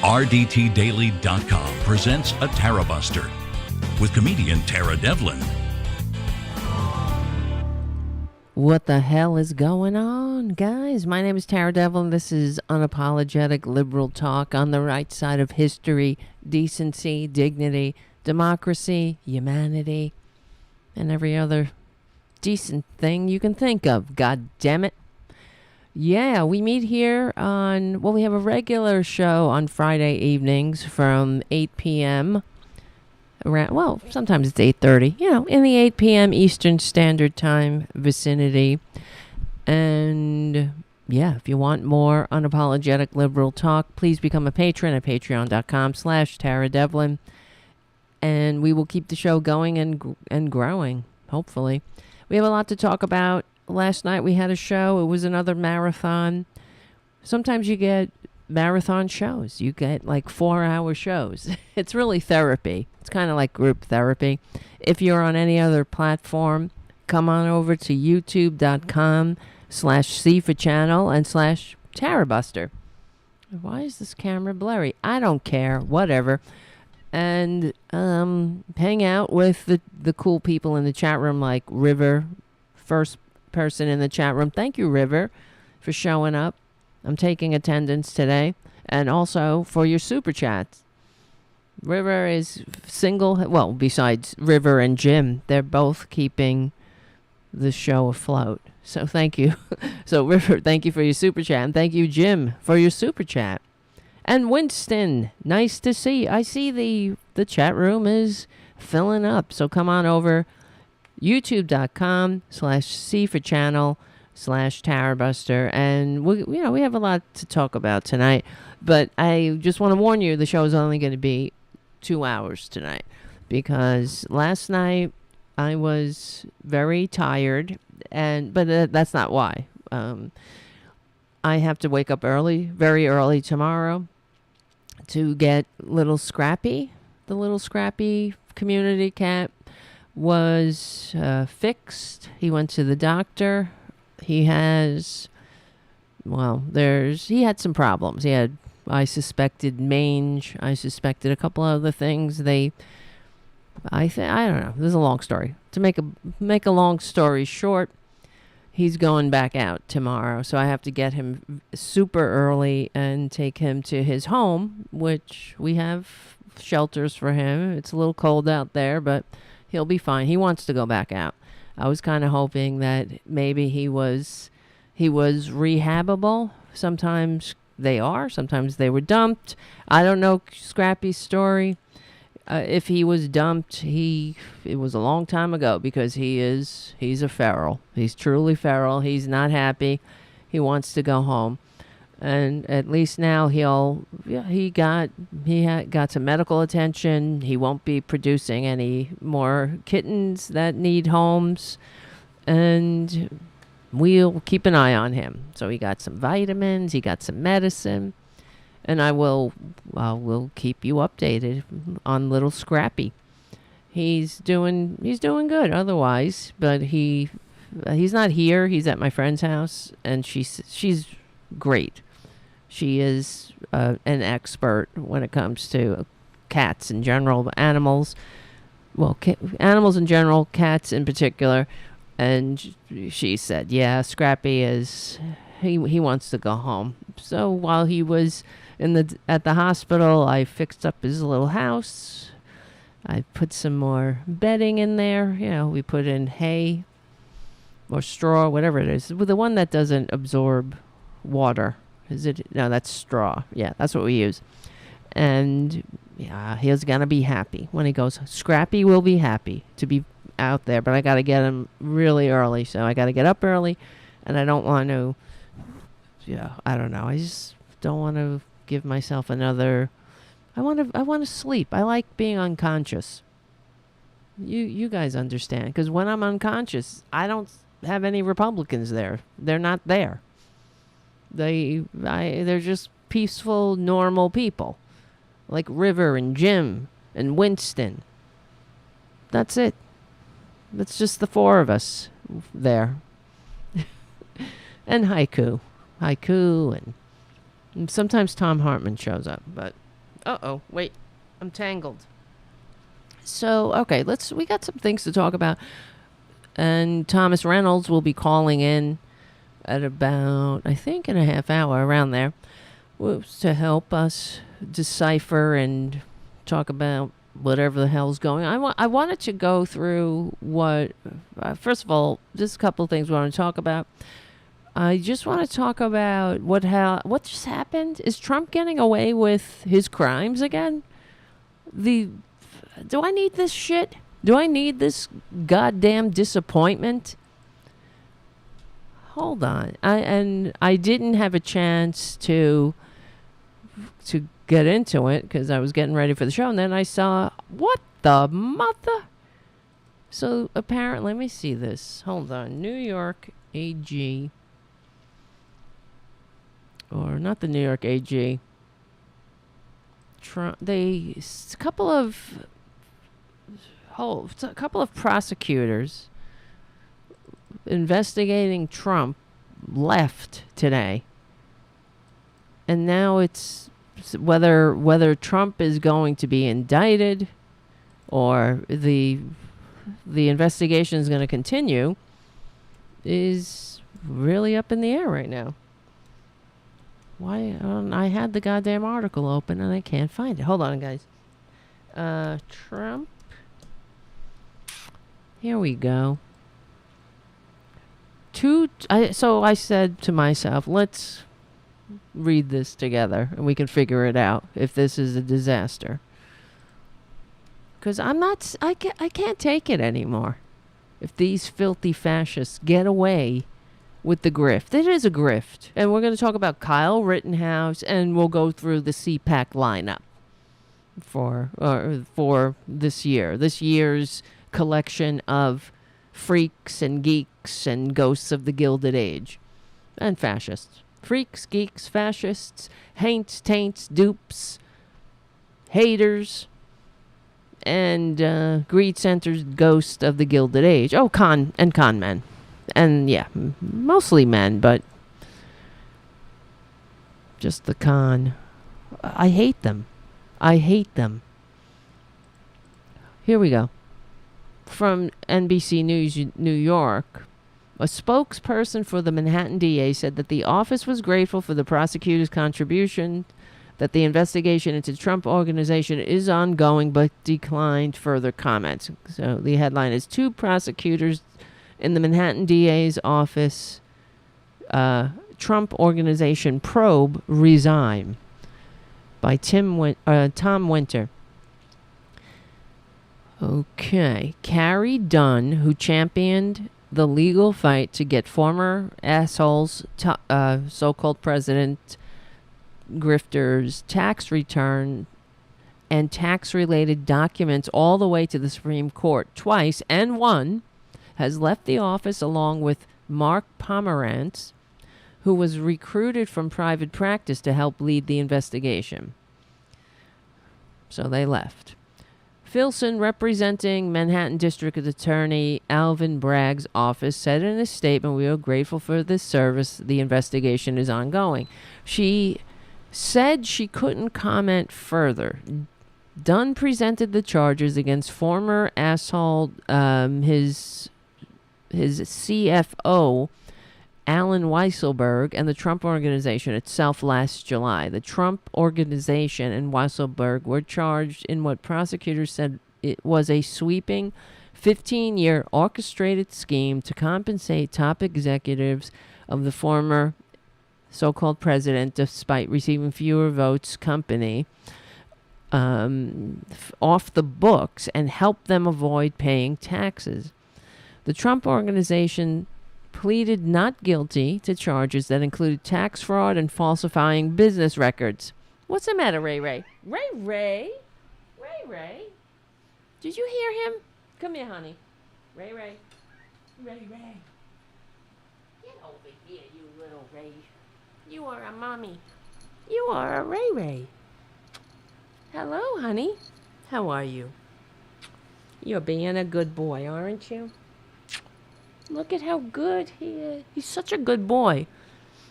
RDTDaily.com presents a Tarabuster with comedian Tara Devlin. What the hell is going on, guys? My name is Tara Devlin. This is unapologetic liberal talk on the right side of history, decency, dignity, democracy, humanity, and every other decent thing you can think of. God damn it. Yeah, we meet here on, we have a regular show on Friday evenings from 8 p.m. around, sometimes it's 8:30, in the 8 p.m. Eastern Standard Time vicinity. And yeah, if you want more unapologetic liberal talk, please become a patron at patreon.com/Tara Devlin. And we will keep the show going and growing, hopefully. We have a lot to talk about. Last night we had a show. It was another marathon. Sometimes you get marathon shows. You get like 4-hour shows. It's really therapy. It's kind of like group therapy. If you're on any other platform, come on over to youtube.com/C for channel and /Tarabuster. Why is this camera blurry? I don't care. Whatever. And hang out with the cool people in the chat room like River, first person in the chat room. Thank you, River, for showing up. I'm taking attendance today. And also for your super chats. River is single, besides River and Jim, they're both keeping the show afloat. So thank you. So River, thank you for your super chat. And thank you, Jim, for your super chat. And Winston, nice to see. I see the chat room is filling up. So come on over. youtube.com/C for channel /Tarabuster. And we have a lot to talk about tonight, but I just want to warn you, the show is only going to be 2 hours tonight because last night I was very tired, but that's not why. I have to wake up very early tomorrow to get little Scrappy. The little Scrappy community cat was fixed. He went to the doctor. He had some problems. I suspected mange. I suspected a couple other things. I don't know. This is a long story. To make a long story short, he's going back out tomorrow. So I have to get him super early and take him to his home, which we have shelters for him. It's a little cold out there, but he'll be fine. He wants to go back out. I was kind of hoping that maybe he was rehabable. Sometimes they are. Sometimes they were dumped. I don't know Scrappy's story. If he was dumped, it was a long time ago, because he's a feral. He's truly feral. He's not happy. He wants to go home. And at least now he got some medical attention. He won't be producing any more kittens that need homes, and we'll keep an eye on him. So he got some vitamins, he got some medicine, and will keep you updated on little Scrappy. He's doing good otherwise, but he's not here. He's at my friend's house, and she's great. She is an expert when it comes to cats in general, animals. Well, animals in general, cats in particular. And she said, yeah, Scrappy he wants to go home. So while he was at the hospital, I fixed up his little house. I put some more bedding in there. We put in hay or straw, whatever it is. The one that doesn't absorb water. No, that's straw. Yeah, that's what we use. And yeah, he's going to be happy when he goes. Scrappy will be happy to be out there, but I got to get him really early. So I got to get up early, and I don't want to, I don't know. I just don't want to give myself another. I want to sleep. I like being unconscious. You guys understand, because when I'm unconscious, I don't have any Republicans there. They're not there. They're just peaceful, normal people, like River and Jim and Winston. That's it. That's just the four of us there. And Haiku, and sometimes Tom Hartman shows up. But wait, I'm tangled. So okay, we got some things to talk about, and Thomas Reynolds will be calling in at about, I think, in a half hour, around there, to help us decipher and talk about whatever the hell's going on. I wanted to go through what, first of all, just a couple of things we want to talk about. I just want to talk about what just happened. Is Trump getting away with his crimes again? Do I need this shit? Do I need this goddamn disappointment? Hold on. I didn't have a chance to get into it because I was getting ready for the show, and then I saw, what the mother? So apparently, let me see this. Hold on. New York AG. Or not the New York AG. Trump. A couple of prosecutors investigating Trump left today, and now it's whether Trump is going to be indicted or the investigation is going to continue is really up in the air right now. Why? I had the goddamn article open and I can't find it. Hold on, guys. Trump. Here we go. So I said to myself, let's read this together and we can figure it out if this is a disaster. Because I can't take it anymore. If these filthy fascists get away with the grift. It is a grift. And we're going to talk about Kyle Rittenhouse, and we'll go through the CPAC lineup for this year. This year's collection of freaks and geeks and ghosts of the Gilded Age. And fascists. Freaks, geeks, fascists, haints, taints, dupes, haters, and greed centers, ghosts of the Gilded Age. Oh, con men. And yeah, mostly men, but just the con. I hate them. Here we go. From NBC News New York, a spokesperson for the Manhattan DA said that the office was grateful for the prosecutor's contribution, that the investigation into the Trump Organization is ongoing, but declined further comments. So the headline is, 2 prosecutors in the Manhattan DA's office, Trump Organization probe resign by Tom Winter. Okay. Carrie Dunn, who championed the legal fight to get former assholes, so-called president, grifters, tax return and tax-related documents all the way to the Supreme Court twice and won, has left the office along with Mark Pomerantz, who was recruited from private practice to help lead the investigation. So they left. Filson, representing Manhattan District Attorney Alvin Bragg's office, said in a statement, "We are grateful for this service. The investigation is ongoing." She said she couldn't comment further. Dunn presented the charges against former asshole, his CFO, Alan Weisselberg, and the Trump Organization itself last July. The Trump Organization and Weisselberg were charged in what prosecutors said it was a sweeping 15-year orchestrated scheme to compensate top executives of the former so-called president, despite receiving fewer votes, company off the books and help them avoid paying taxes. The Trump Organization pleaded not guilty to charges that included tax fraud and falsifying business records. What's the matter, Ray Ray? Ray Ray? Ray Ray? Did you hear him? Come here, honey. Ray Ray. Ray Ray. Get over here, you little Ray. You are a mommy. You are a Ray Ray. Hello, honey. How are you? You're being a good boy, aren't you? Look at how good he is. He's such a good boy.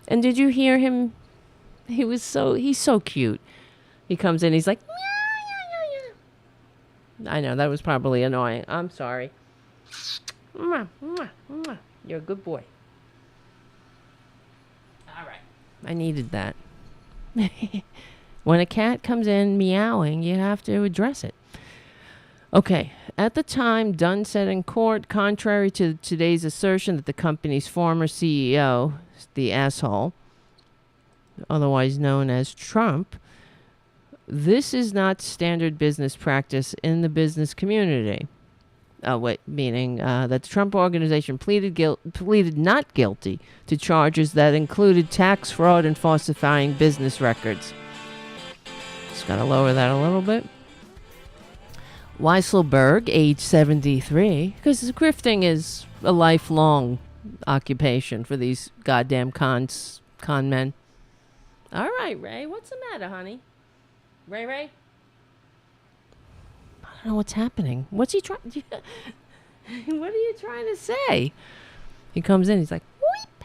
And did you hear him? He's so cute. He comes in, he's like, meow, meow, meow, meow. I know, that was probably annoying. I'm sorry. Mwah, mwah, mwah. You're a good boy. All right. I needed that. When a cat comes in meowing, you have to address it. Okay. At the time, Dunn said in court, contrary to today's assertion that the company's former CEO, the asshole, otherwise known as Trump, this is not standard business practice in the business community. Meaning that the Trump Organization pleaded not guilty to charges that included tax fraud and falsifying business records. Just got to lower that a little bit. Weisselberg, age 73, because grifting is a lifelong occupation for these goddamn con men. All right, Ray, what's the matter, honey? Ray? I don't know what's happening. What's he trying? What are you trying to say? He comes in, he's like, weep.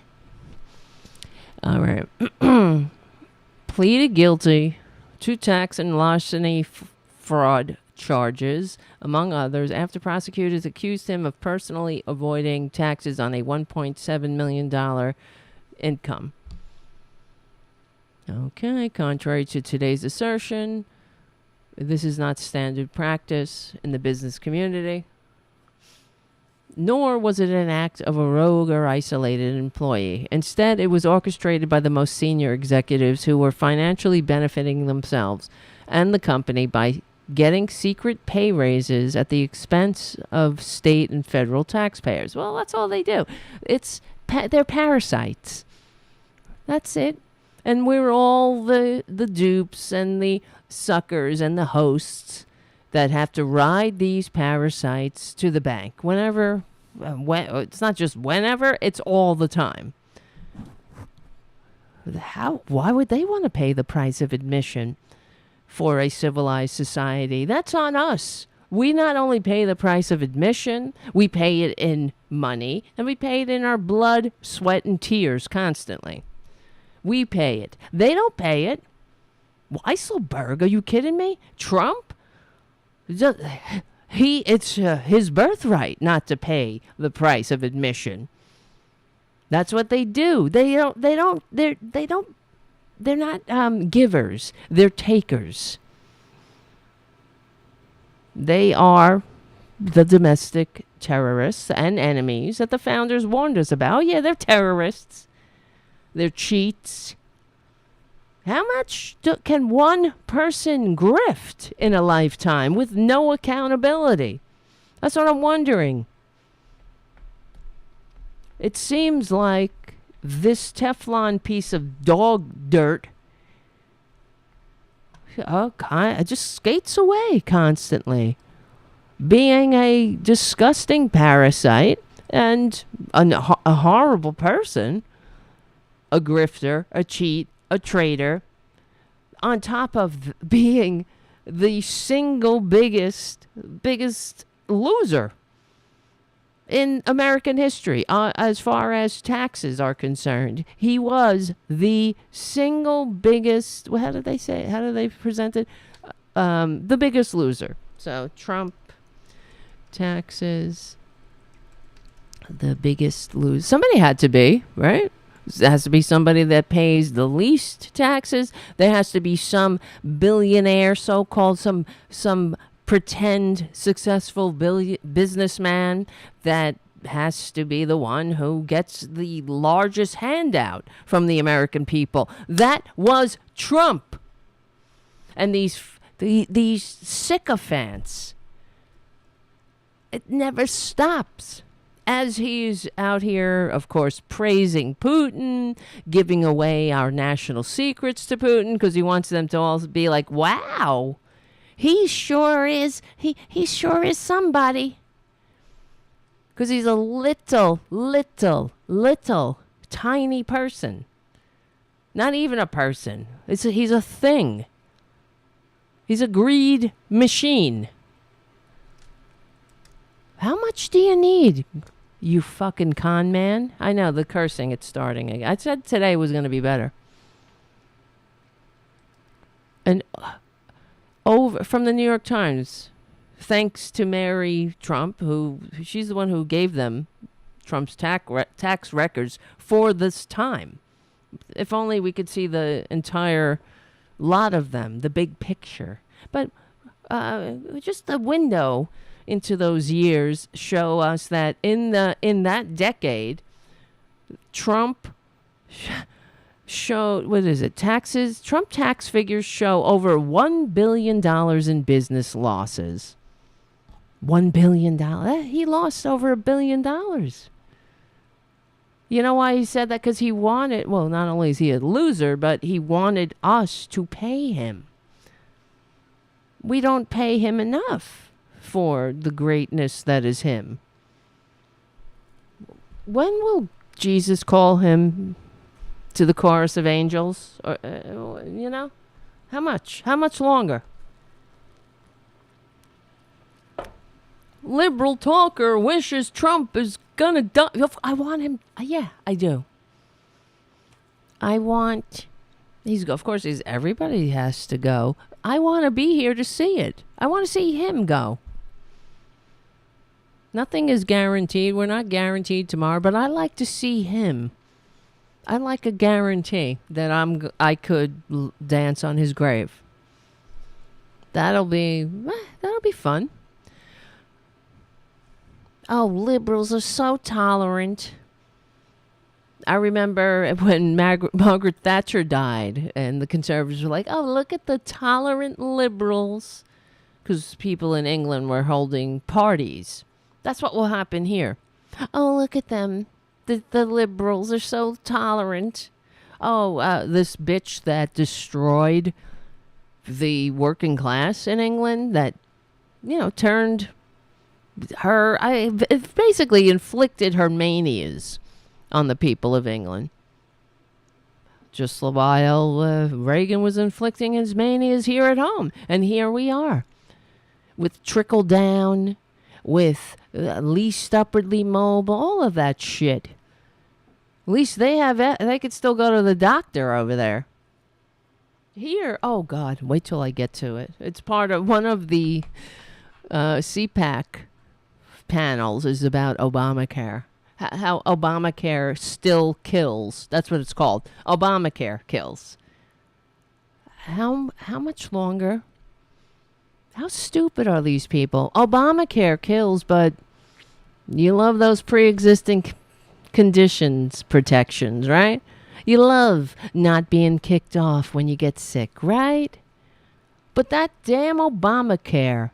All right. Pleaded guilty to tax and larceny fraud charges, among others, after prosecutors accused him of personally avoiding taxes on a $1.7 million income. Okay, contrary to today's assertion, this is not standard practice in the business community, nor was it an act of a rogue or isolated employee. Instead, it was orchestrated by the most senior executives who were financially benefiting themselves and the company by getting secret pay raises at the expense of state and federal taxpayers. Well, that's all they do. They're parasites. That's it. And we're all the dupes and the suckers and the hosts that have to ride these parasites to the bank whenever. It's not just whenever, it's all the time. Why would they want to pay the price of admission for a civilized society? That's on us. We not only pay the price of admission, we pay it in money, and we pay it in our blood, sweat, and tears constantly. We pay it. They don't pay it. Weisselberg, are you kidding me? Trump? It's his birthright not to pay the price of admission. That's what they do. They're not givers. They're takers. They are the domestic terrorists and enemies that the founders warned us about. Oh, yeah, they're terrorists. They're cheats. How much can one person grift in a lifetime with no accountability? That's what I'm wondering. It seems like this Teflon piece of dog dirt just skates away constantly, being a disgusting parasite and a horrible person, a grifter, a cheat, a traitor, on top of being the single biggest loser in American history as far as taxes are concerned. He was the single biggest, how did they say it? How do they present it? The biggest loser. So Trump, taxes, the biggest loser. Somebody had to be, right? There has to be somebody that pays the least taxes. There has to be some billionaire, so-called, some pretend successful businessman that has to be the one who gets the largest handout from the American people. That was Trump. And these sycophants, it never stops. As he's out here, of course, praising Putin, giving away our national secrets to Putin because he wants them to all be like, wow, he sure is somebody. Because he's a little, tiny person. Not even a person. He's a thing. He's a greed machine. How much do you need, you fucking con man? I know, the cursing, it's starting again. I said today was going to be better. And over from the New York Times, thanks to Mary Trump, she's the one who gave them Trump's tax records for this time. If only we could see the entire lot of them, the big picture. But just the window into those years show us that in that decade, Trump showed, what is it, taxes? Trump tax figures show over $1 billion in business losses. $1 billion. He lost over $1 billion. You know why he said that? Because he wanted, well, not only is he a loser, but he wanted us to pay him. We don't pay him enough for the greatness that is him. When will Jesus call him to the chorus of angels? Or, how much? How much longer? Liberal talker wishes Trump is gonna die. I want him. Yeah, I do. Of course, everybody has to go. I want to be here to see it. I want to see him go. Nothing is guaranteed. We're not guaranteed tomorrow, but I like to see him. I like a guarantee that I could dance on his grave. That'll be fun. Oh, liberals are so tolerant. I remember when Margaret Thatcher died and the conservatives were like, oh, look at the tolerant liberals. Because people in England were holding parties. That's what will happen here. Oh, look at them. The liberals are so tolerant. Oh, this bitch that destroyed the working class in England that, turned her, it basically inflicted her manias on the people of England. Just while Reagan was inflicting his manias here at home. And here we are. With trickle down, with least upwardly mobile, all of that shit. At least they could still go to the doctor over there. Here, oh God, wait till I get to it. It's part of one of the CPAC panels is about Obamacare. How Obamacare still kills. That's what it's called. Obamacare kills. How much longer? How stupid are these people? Obamacare kills, but you love those pre-existing conditions protections, right? You love not being kicked off when you get sick, right? But that damn Obamacare,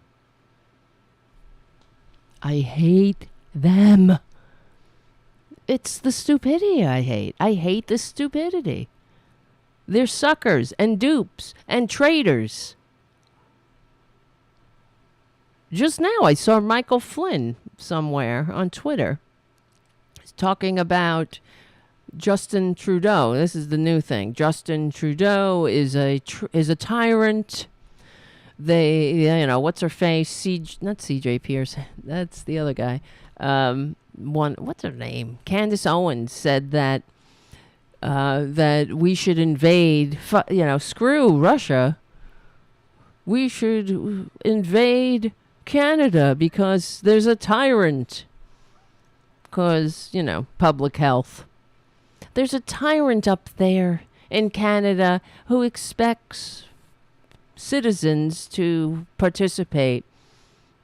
I hate them. It's the stupidity I hate. I hate the stupidity. They're suckers and dupes and traitors. Just now I saw Michael Flynn somewhere on Twitter. He's talking about Justin Trudeau. This is the new thing. Justin Trudeau is a tyrant. What's her face? Not CJ Pierce. That's the other guy. What's her name? Candace Owens said that we should invade. Screw Russia. We should invade Canada because there's a tyrant. Because, public health. There's a tyrant up there in Canada who expects citizens to participate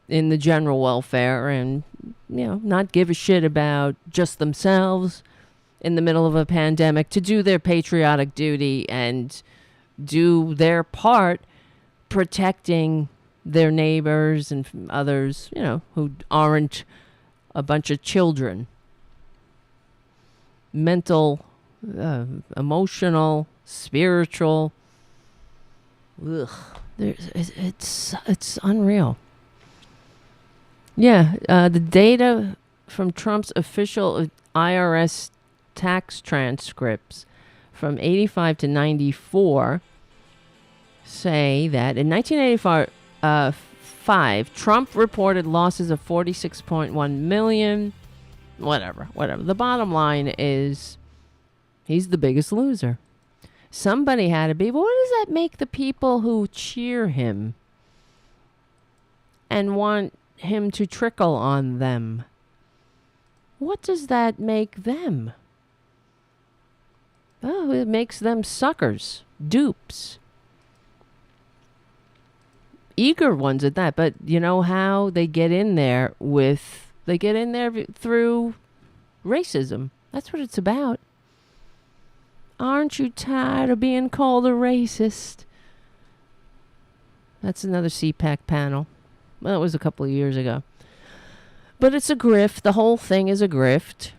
in the general welfare and, not give a shit about just themselves in the middle of a pandemic, to do their patriotic duty and do their part protecting their neighbors and others, who aren't a bunch of children. Mental, emotional, spiritual. Ugh. It's unreal. Yeah, the data from Trump's official IRS tax transcripts from 85 to 94 say that in 1985, Trump reported losses of $46.1 million. Whatever. The bottom line is he's the biggest loser. Somebody had to be. But what does that make the people who cheer him and want him to trickle on them? What does that make them? Oh, it makes them suckers, dupes. Eager ones at that. But you know how they get in there through racism. That's what it's about. Aren't you tired of being called a racist? That's another CPAC panel. Well, it was a couple of years ago. But it's a grift. The whole thing is a grift.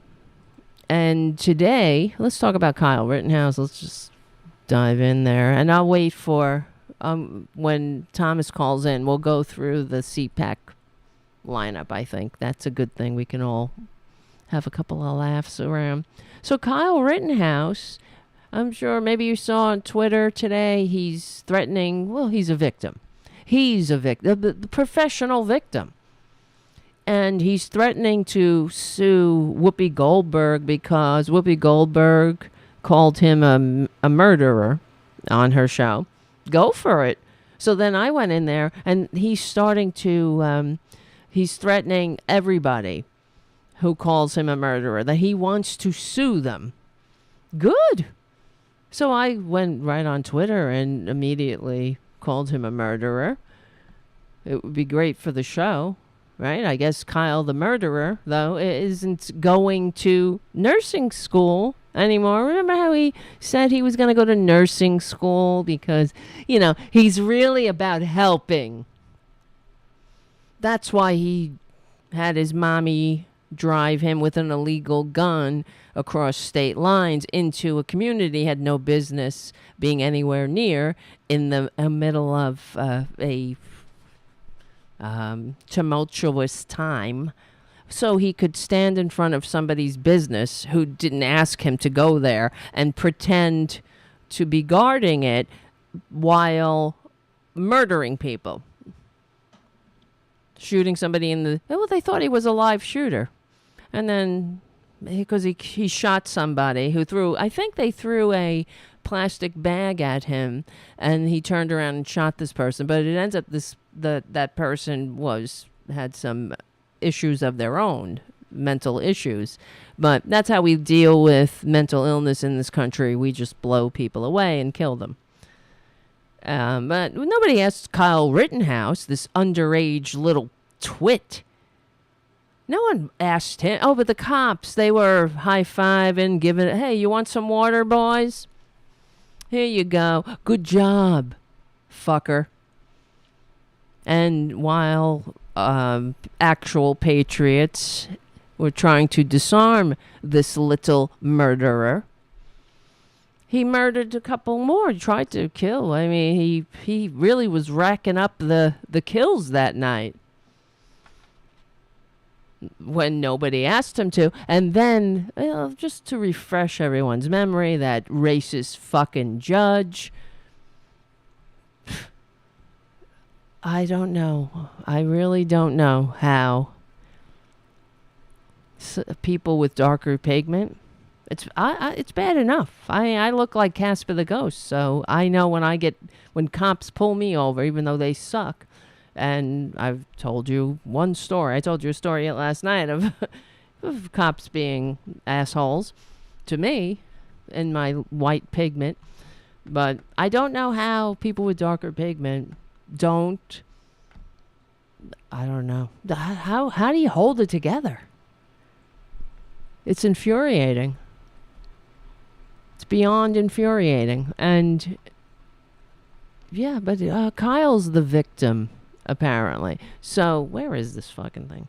And today, let's talk about Kyle Rittenhouse. Let's just dive in there. And I'll wait for when Thomas calls in. We'll go through the CPAC lineup, I think. That's a good thing. We can all have a couple of laughs around. So Kyle Rittenhouse, I'm sure maybe you saw on Twitter today, he's threatening, he's a victim. He's a victim, the professional victim. And he's threatening to sue Whoopi Goldberg because Whoopi Goldberg called him a murderer on her show. Go for it. So then I went in there, and he's starting to, he's threatening everybody who calls him a murderer, that he wants to sue them. Good. So I went right on Twitter and immediately called him a murderer. It would be great for the show, right? I guess Kyle the murderer, though, isn't going to nursing school anymore. Remember how he said he was going to go to nursing school because, he's really about helping. That's why he had his mommy drive him with an illegal gun across state lines into a community he had no business being anywhere near in the middle of a tumultuous time, so he could stand in front of somebody's business who didn't ask him to go there and pretend to be guarding it while murdering people. Shooting somebody in the... Well, they thought he was a live shooter. And then, because he shot somebody who threw... I think they threw a plastic bag at him, and he turned around and shot this person. But it ends up that person had some issues of their own, mental issues. But that's how we deal with mental illness in this country. We just blow people away and kill them. But nobody asked Kyle Rittenhouse, this underage little twit. No one asked him. Oh, but the cops, they were high-fiving, giving it, hey, you want some water, boys? Here you go. Good job, fucker. And while actual patriots were trying to disarm this little murderer, he murdered a couple more. He tried to kill. I mean, he really was racking up the kills that night when nobody asked him to. And then, just to refresh everyone's memory, that racist fucking judge. I don't know. I really don't know how people with darker pigment. It's bad enough. I look like Casper the Ghost, so I know when cops pull me over, even though they suck. And I've told you one story. I told you a story last night of cops being assholes to me in my white pigment. But I don't know how people with darker pigment don't. I don't know. How do you hold it together? It's infuriating. It's beyond infuriating. And yeah, but Kyle's the victim, apparently. So where is this fucking thing?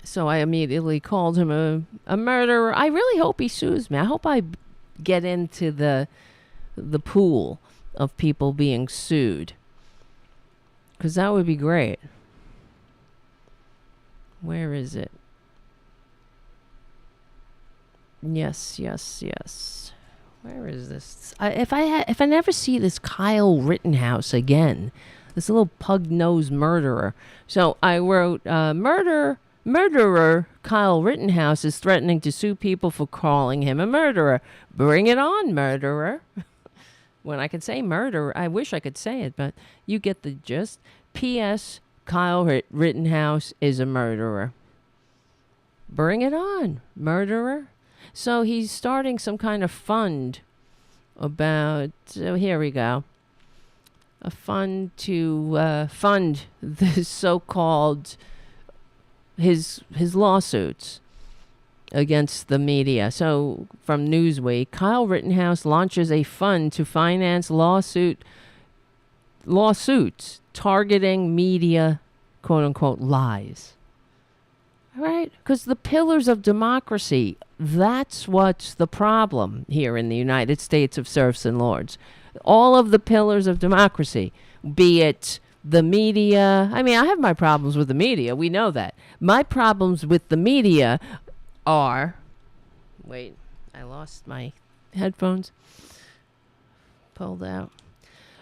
So I immediately called him a murderer. I really hope he sues me. I hope I get into the pool of people being sued, because that would be great. Where is it? Yes. Where is this? If I never see this Kyle Rittenhouse again, this little pug-nosed murderer. So I wrote, murderer Kyle Rittenhouse is threatening to sue people for calling him a murderer. Bring it on, murderer. When I can say murderer, I wish I could say it, but you get the gist. P.S. Kyle Rittenhouse is a murderer. Bring it on, murderer. So he's starting some kind of fund about, here we go. A fund to fund this so-called, his lawsuits against the media. So from Newsweek, Kyle Rittenhouse launches a fund to finance lawsuits targeting media, quote-unquote, lies. Right? Because the pillars of democracy, that's what's the problem here in the United States of serfs and lords. All of the pillars of democracy, be it the media. I mean, I have my problems with the media. We know that. My problems with the media are... Wait, I lost my headphones. Pulled out.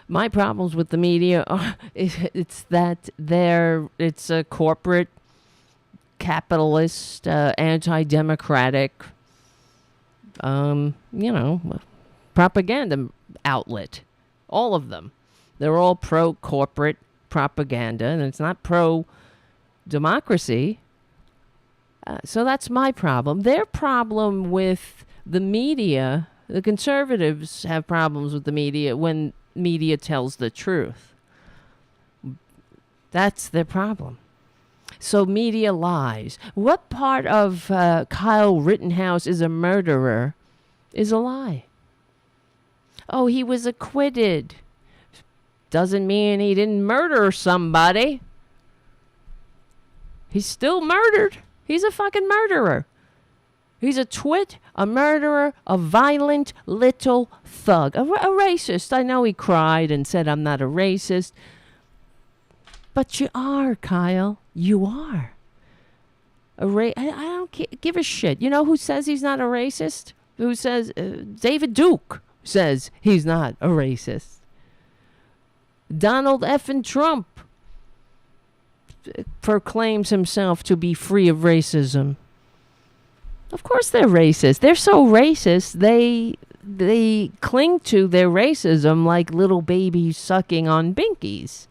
My problems with the media are... It's that it's a corporate, capitalist, anti-democratic, propaganda outlet. All of them. They're all pro-corporate propaganda, and it's not pro-democracy. So that's my problem. Their problem with the media, the conservatives have problems with the media when media tells the truth. That's their problem. So media lies. What part of Kyle Rittenhouse is a murderer is a lie? Oh, he was acquitted. Doesn't mean he didn't murder somebody. He's still murdered. He's a fucking murderer. He's a twit, a murderer, a violent little thug, a racist. I know he cried and said, I'm not a racist. But you are, Kyle. You are. I don't give a shit. You know who says he's not a racist? Who says, David Duke says he's not a racist. Donald effing Trump proclaims himself to be free of racism. Of course they're racist. They're so racist, they cling to their racism like little babies sucking on binkies.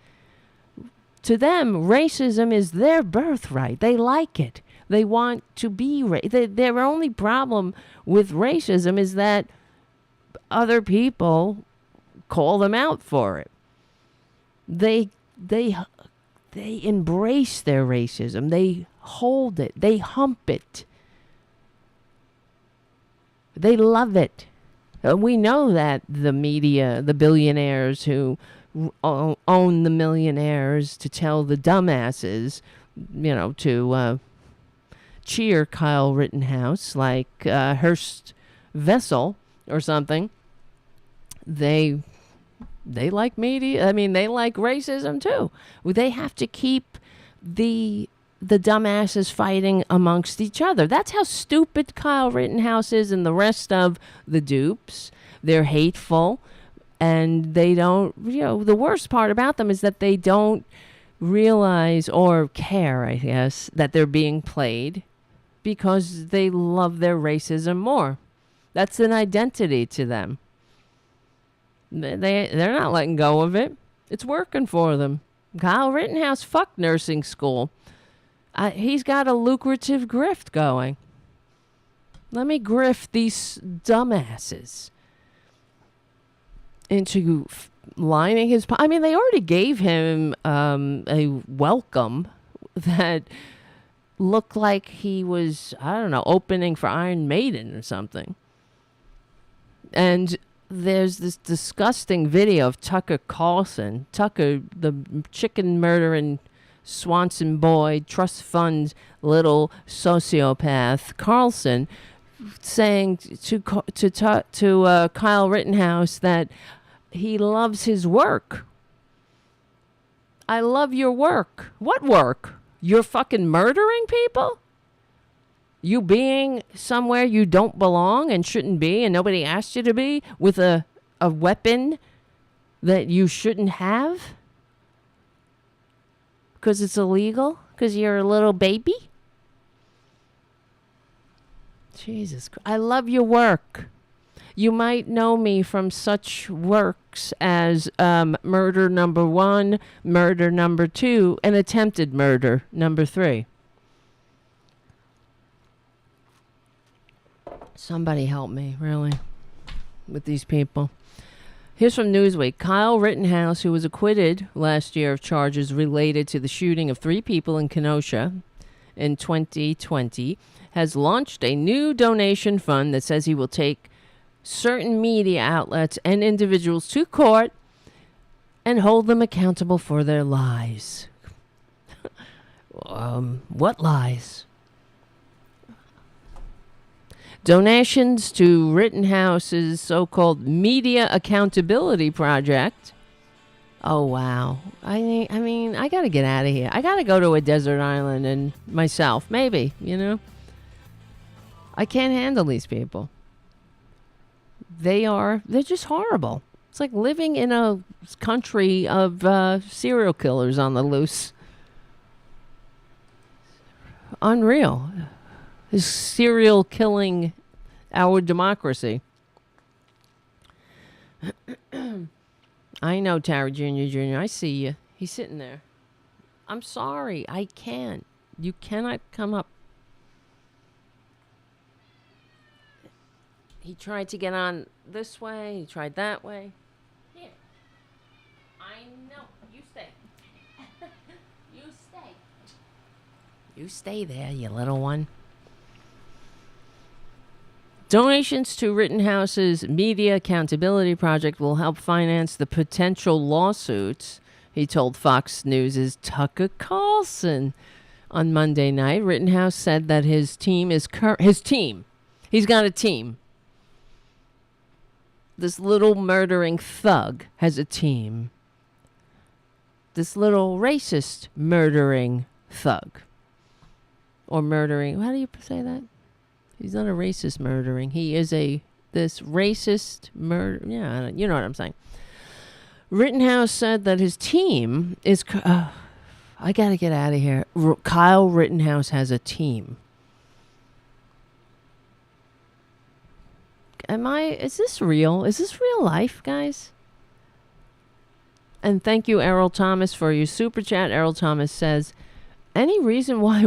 To them, racism is their birthright. They like it. They want to be their only problem with racism is that other people call them out for it. They embrace their racism. They hold it. They hump it. They love it. We know that the media, the billionaires who own the millionaires to tell the dumbasses, to cheer Kyle Rittenhouse, like Hearst Vessel or something. They like media. I mean, they like racism too. They have to keep the dumbasses fighting amongst each other. That's how stupid Kyle Rittenhouse is and the rest of the dupes. They're hateful, and they don't, the worst part about them is that they don't realize or care, I guess, that they're being played because they love their racism more. That's an identity to them. They're not letting go of it. It's working for them. Kyle Rittenhouse fucked nursing school. He's got a lucrative grift going. Let me grift these dumbasses into lining his... I mean, they already gave him a welcome that looked like he was, I don't know, opening for Iron Maiden or something. And there's this disgusting video of Tucker Carlson, the chicken murdering Swanson boy, trust fund little sociopath Carlson, saying to Kyle Rittenhouse that he loves his work. I love your work. What work? You're fucking murdering people? You being somewhere you don't belong and shouldn't be and nobody asked you to be with a weapon that you shouldn't have? Because it's illegal? Because you're a little baby? Jesus Christ. I love your work. You might know me from such works as murder number 1, murder number 2, and attempted murder number 3. Somebody help me, really, with these people. Here's from Newsweek. Kyle Rittenhouse, who was acquitted last year of charges related to the shooting of 3 people in Kenosha in 2020, has launched a new donation fund that says he will take certain media outlets and individuals to court and hold them accountable for their lies. What lies? Donations to Rittenhouse's so-called Media Accountability Project. Oh, wow. I mean, I got to get out of here. I got to go to a desert island and myself, maybe, I can't handle these people. They're just horrible. It's like living in a country of serial killers on the loose. Unreal. Is serial killing our democracy. I know, Tara Jr. I see you. He's sitting there. I'm sorry. I can't. You cannot come up. He tried to get on this way. He tried that way. Here. I know. You stay. You stay. You stay there, you little one. Donations to Rittenhouse's Media Accountability Project will help finance the potential lawsuits, he told Fox News' Tucker Carlson on Monday night. Rittenhouse said that his team is he's got a team. This little murdering thug has a team. This little racist murdering thug. Or murdering, how do you say that? He's not a racist murdering. He is this racist murder. Yeah, you know what I'm saying. Rittenhouse said that his team is... I got to get out of here. Kyle Rittenhouse has a team. Is this real? Is this real life, guys? And thank you, Errol Thomas, for your super chat. Errol Thomas says, any reason why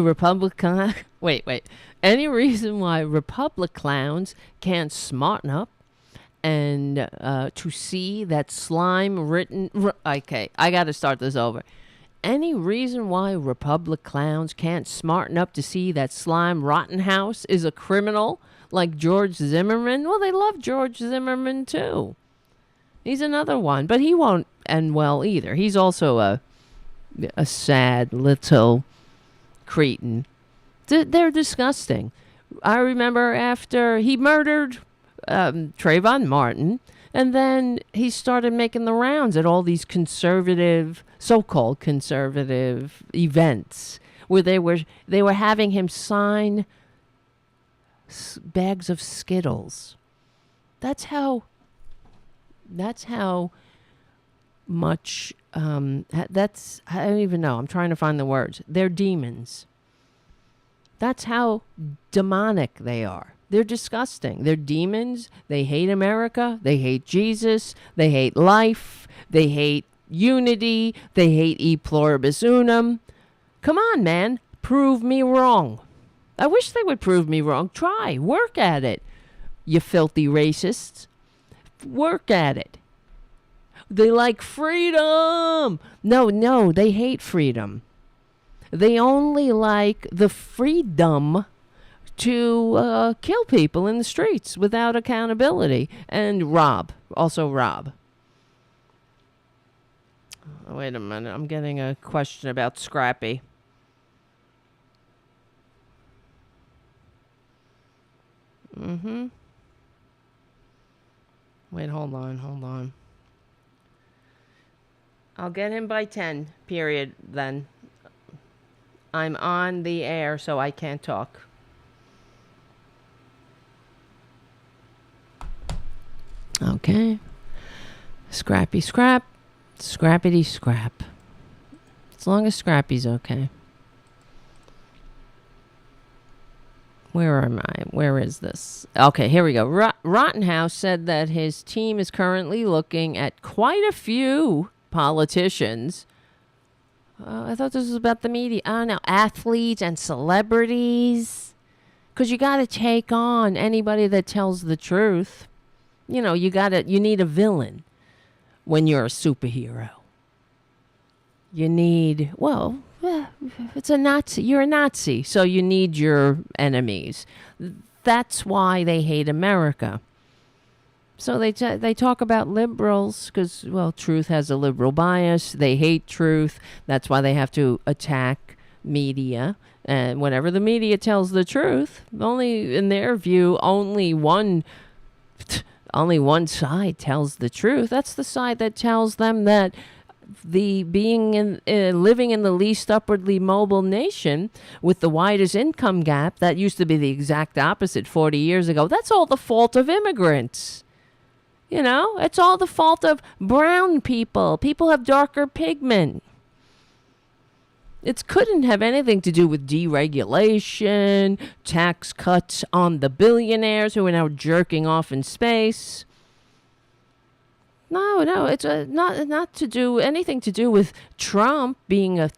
Any reason why Republic clowns can't smarten up and to see that slime written. Okay, I got to start this over. Any reason why Republic clowns can't smarten up to see that Slime Rottenhouse is a criminal like George Zimmerman? Well, they love George Zimmerman too. He's another one, but he won't end well either. He's also a sad little cretin. They're disgusting. I remember after he murdered Trayvon Martin, and then he started making the rounds at all these conservative, so-called conservative events where they were having him sign bags of Skittles. That's how much that's, I don't even know. I'm trying to find the words. They're demons. That's how demonic they are. They're disgusting. They're demons. They hate America. They hate Jesus. They hate life. They hate unity. They hate e pluribus unum. Come on, man. Prove me wrong. I wish they would prove me wrong. Try. Work at it. You filthy racists. Work at it. They like freedom. No, they hate freedom. They only like the freedom to kill people in the streets without accountability and rob. Also rob. Oh, wait a minute. I'm getting a question about Scrappy. Wait, hold on. I'll get him by 10, period, then. I'm on the air, so I can't talk. Okay. Scrappy scrap. Scrappity scrap. As long as Scrappy's okay. Where am I? Where is this? Okay, here we go. Rottenhouse said that his team is currently looking at quite a few politicians. I thought this was about the media. Oh, no. Athletes and celebrities. Because you got to take on anybody that tells the truth. You know, you need a villain when you're a superhero. You need, well, it's a Nazi. You're a Nazi, so you need your enemies. That's why they hate America. So they talk about liberals because, well, truth has a liberal bias. They hate truth. That's why they have to attack media. And whenever the media tells the truth, only in their view, only one side tells the truth. That's the side that tells them that living in the least upwardly mobile nation with the widest income gap, that used to be the exact opposite 40 years ago. That's all the fault of immigrants. You know, it's all the fault of brown people. People have darker pigment. It couldn't have anything to do with deregulation, tax cuts on the billionaires who are now jerking off in space. No, it's not to do anything to do with Trump being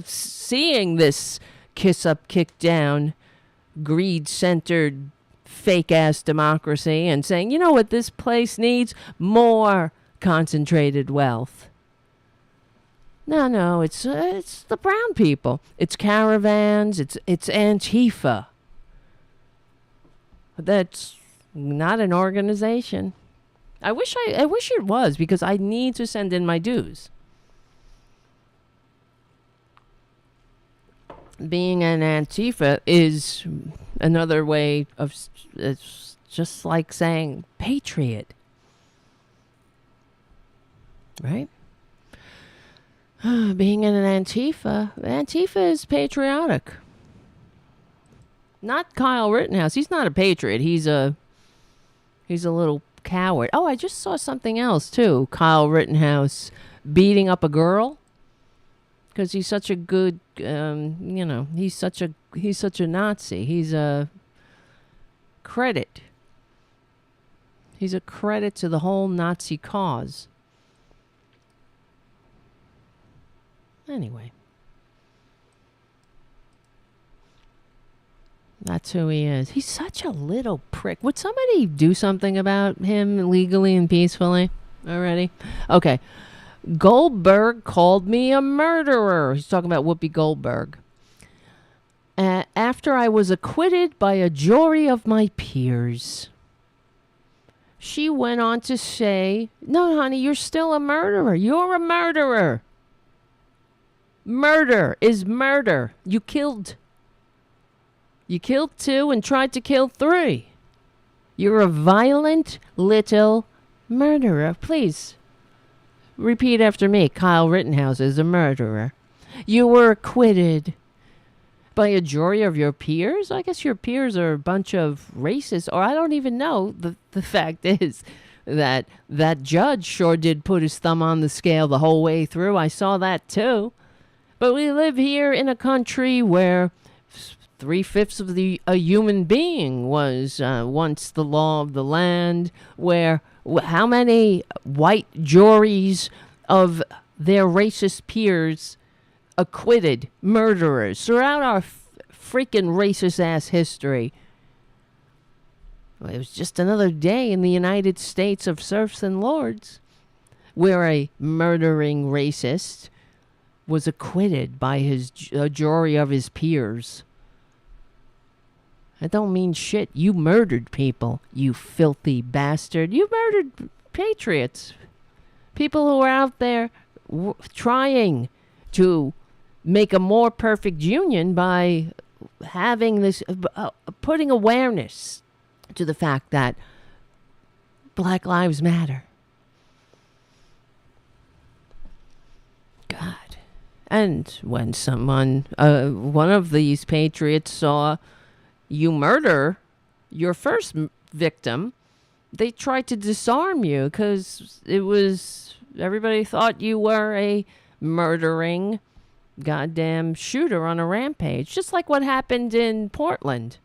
seeing this kiss up, kick down, greed-centered, fake-ass democracy and saying, you know what this place needs? More concentrated wealth. No, it's the brown people. It's caravans. It's Antifa. That's not an organization. I wish it was, because I need to send in my dues. Being an Antifa is another way of, it's just like saying patriot. Right? Being in an Antifa is patriotic. Not Kyle Rittenhouse. He's not a patriot. He's a little coward. Oh, I just saw something else too. Kyle Rittenhouse beating up a girl because he's such a good, he's such a Nazi. He's a credit. He's a credit to the whole Nazi cause. Anyway. That's who he is. He's such a little prick. Would somebody do something about him legally and peacefully already? Okay. Goldberg called me a murderer. He's talking about Whoopi Goldberg. After I was acquitted by a jury of my peers. She went on to say, no, honey, you're still a murderer. You're a murderer. Murder is murder. You killed 2 and tried to kill 3. You're a violent little murderer. Please repeat after me. Kyle Rittenhouse is a murderer. You were acquitted by a jury of your peers? I guess your peers are a bunch of racists, or I don't even know. The fact is that judge sure did put his thumb on the scale the whole way through. I saw that too. But we live here in a country where 3/5 of a human being was once the law of the land, where how many white juries of their racist peers acquitted murderers throughout our freaking racist ass history. Well, it was just another day in the United States of serfs and lords where a murdering racist was acquitted by a jury of his peers. I don't mean shit. You murdered people, you filthy bastard. You murdered patriots. People who are out there trying to make a more perfect union by having this, putting awareness to the fact that Black Lives Matter. God. And when someone, one of these patriots saw you murder your first victim, they tried to disarm you because everybody thought you were a murdering goddamn shooter on a rampage, just like what happened in Portland.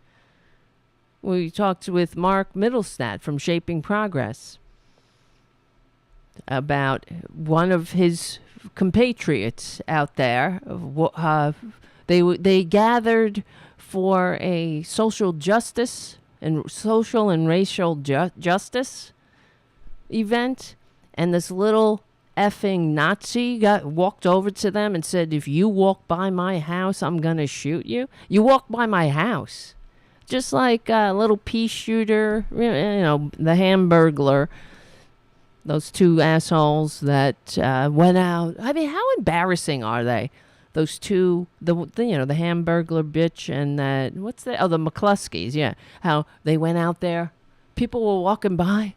We talked with Mark Middlestaedt from Shaping Progress about one of his compatriots out there. They gathered for a social and racial justice event, and this little effing Nazi walked over to them and said, if you walk by my house, I'm gonna shoot you. You walk by my house. Just like a little pea shooter, the Hamburglar. Those 2 assholes that went out. I mean, how embarrassing are they? Those 2, the Hamburglar bitch and that, what's that? Oh, the McCluskeys, yeah. How they went out there. People were walking by.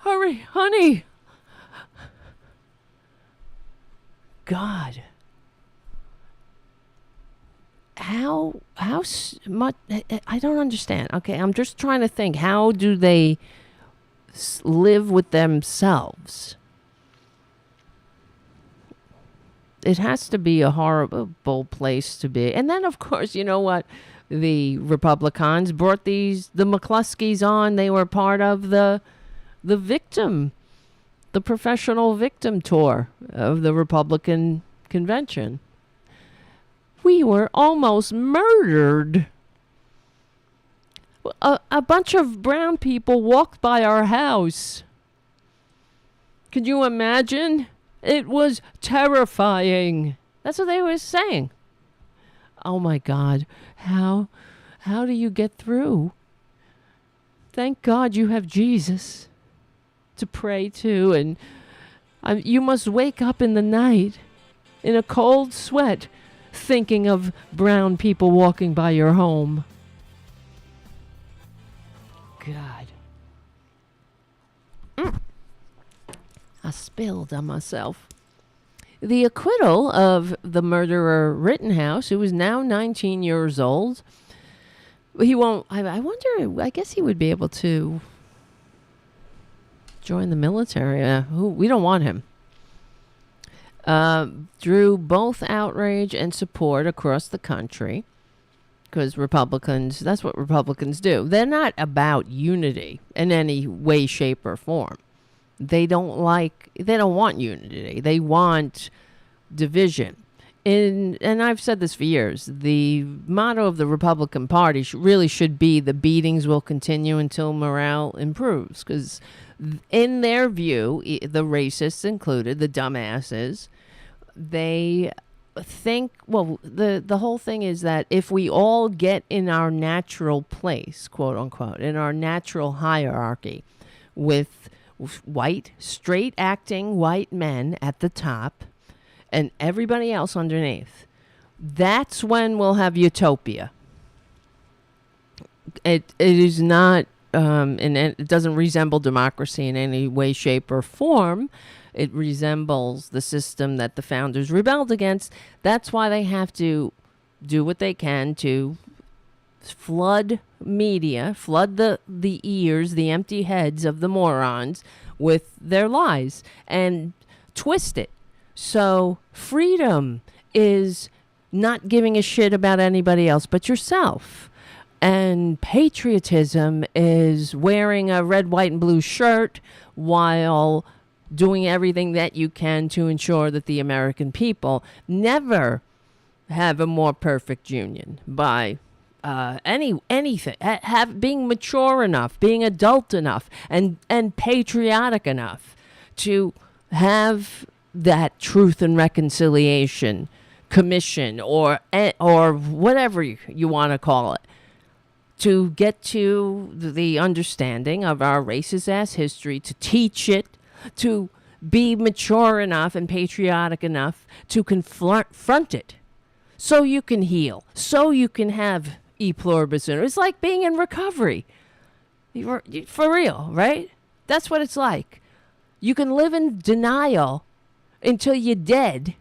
Hurry, honey. God. How much, I don't understand. Okay, I'm just trying to think. How do they live with themselves? It has to be a horrible place to be. And then, of course, you know what? The Republicans brought the McCluskeys on. They were part of the professional victim tour of the Republican convention. We were almost murdered. A bunch of brown people walked by our house. Could you imagine? It was terrifying. That's what they were saying. Oh my God. How do you get through? Thank God you have Jesus to pray to, and you must wake up in the night in a cold sweat thinking of brown people walking by your home. God. I spilled on myself. The acquittal of the murderer Rittenhouse, who is now 19 years old, he won't, I wonder, I guess he would be able to join the military. We don't want him. Drew both outrage and support across the country because Republicans, that's what Republicans do. They're not about unity in any way, shape, or form. They don't want unity. They want division. and I've said this for years, the motto of the Republican Party really should be the beatings will continue until morale improves. Because in their view, the racists included, the dumbasses, they think, well, the whole thing is that if we all get in our natural place, quote unquote, in our natural hierarchy with white, straight acting white men at the top and everybody else underneath, that's when we'll have utopia. It is not, and it doesn't resemble democracy in any way, shape, or form. It resembles the system that the founders rebelled against. That's why they have to do what they can to flood media, flood the ears, the empty heads of the morons with their lies and twist it. So freedom is not giving a shit about anybody else but yourself. And patriotism is wearing a red, white, and blue shirt while doing everything that you can to ensure that the American people never have a more perfect union by anything. Being mature enough, being adult enough, and patriotic enough to have that Truth and Reconciliation Commission or whatever you want to call it, to get to the understanding of our racist ass history, to teach it, to be mature enough and patriotic enough to confront it, so you can heal, so you can have e pluribus unum. It's like being in recovery. For real, right? That's what it's like. You can live in denial until you're dead,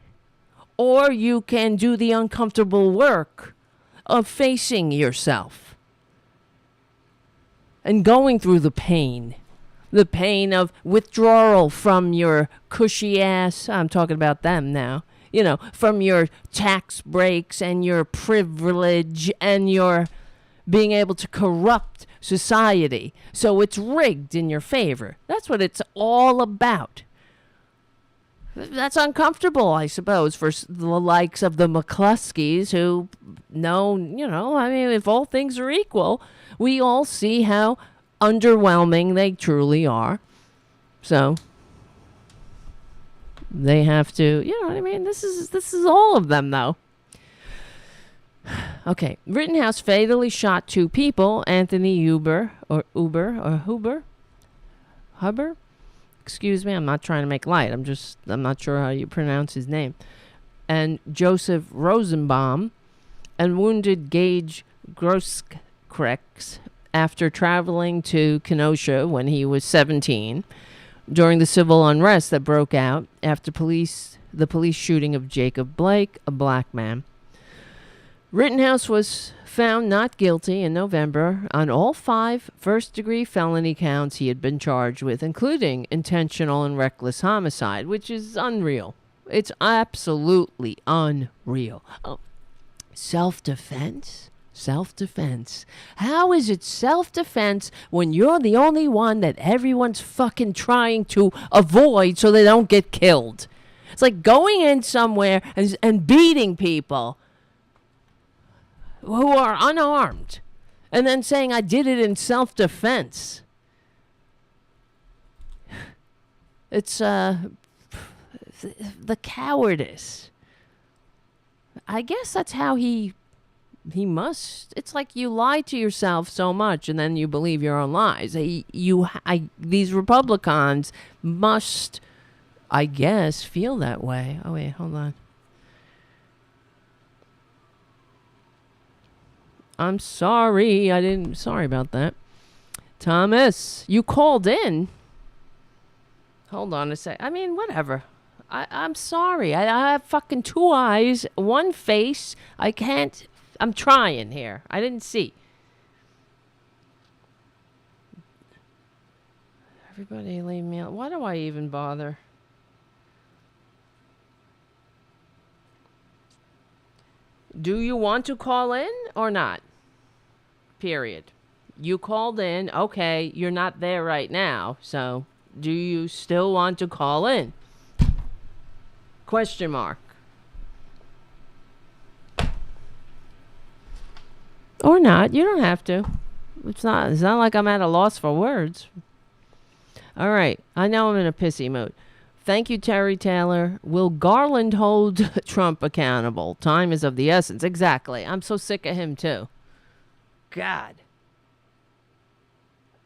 or you can do the uncomfortable work of facing yourself and going through the pain of withdrawal from your cushy ass, I'm talking about them now, from your tax breaks and your privilege and your being able to corrupt society so it's rigged in your favor. That's what it's all about. That's uncomfortable, I suppose, for the likes of the McCluskeys who know, if all things are equal, we all see how underwhelming they truly are. So they have to, this is all of them, though. Okay, Rittenhouse fatally shot 2 people, Anthony Huber. Excuse me, I'm not trying to make light. I'm not sure how you pronounce his name. And Joseph Rosenbaum, and wounded Gage Grosskreutz after traveling to Kenosha when he was 17 during the civil unrest that broke out after the police shooting of Jacob Blake, a black man. Rittenhouse was found not guilty in November on all 5 first-degree felony counts he had been charged with, including intentional and reckless homicide, which is unreal. It's absolutely unreal. Oh, self-defense? Self-defense. How is it self-defense when you're the only one that everyone's fucking trying to avoid so they don't get killed? It's like going in somewhere and beating people who are unarmed and then saying, I did it in self-defense. It's the cowardice. I guess that's how he must. It's like you lie to yourself so much and then you believe your own lies. These Republicans must, I guess, feel that way. Oh, wait, hold on. I'm sorry. Sorry about that. Thomas, you called in. Hold on a sec. Whatever. I'm sorry. I have fucking 2 eyes, 1 face. I can't. I'm trying here. I didn't see. Everybody leave me out. Why do I even bother? Do you want to call in or not? Period. You called in. Okay, you're not there right now. So, do you still want to call in? Question mark. Or not. You don't have to. It's not like I'm at a loss for words. All right. I know I'm in a pissy mood. Thank you, Terry Taylor. Will Garland hold Trump accountable? Time is of the essence. Exactly. I'm so sick of him, too. God.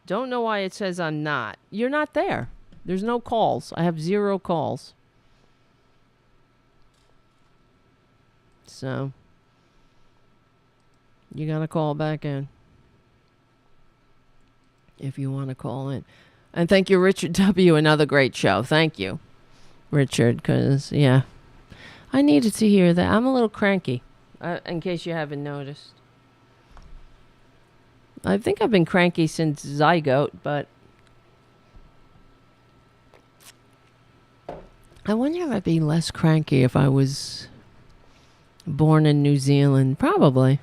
Don't know why it says I'm not. You're not there. There's no calls. I have 0 calls. So, you got to call back in if you want to call in. And thank you, Richard W. Another great show. Thank you, Richard, because, yeah, I needed to hear that. I'm a little cranky, in case you haven't noticed. I think I've been cranky since zygote, but I wonder if I'd be less cranky if I was born in New Zealand. Probably.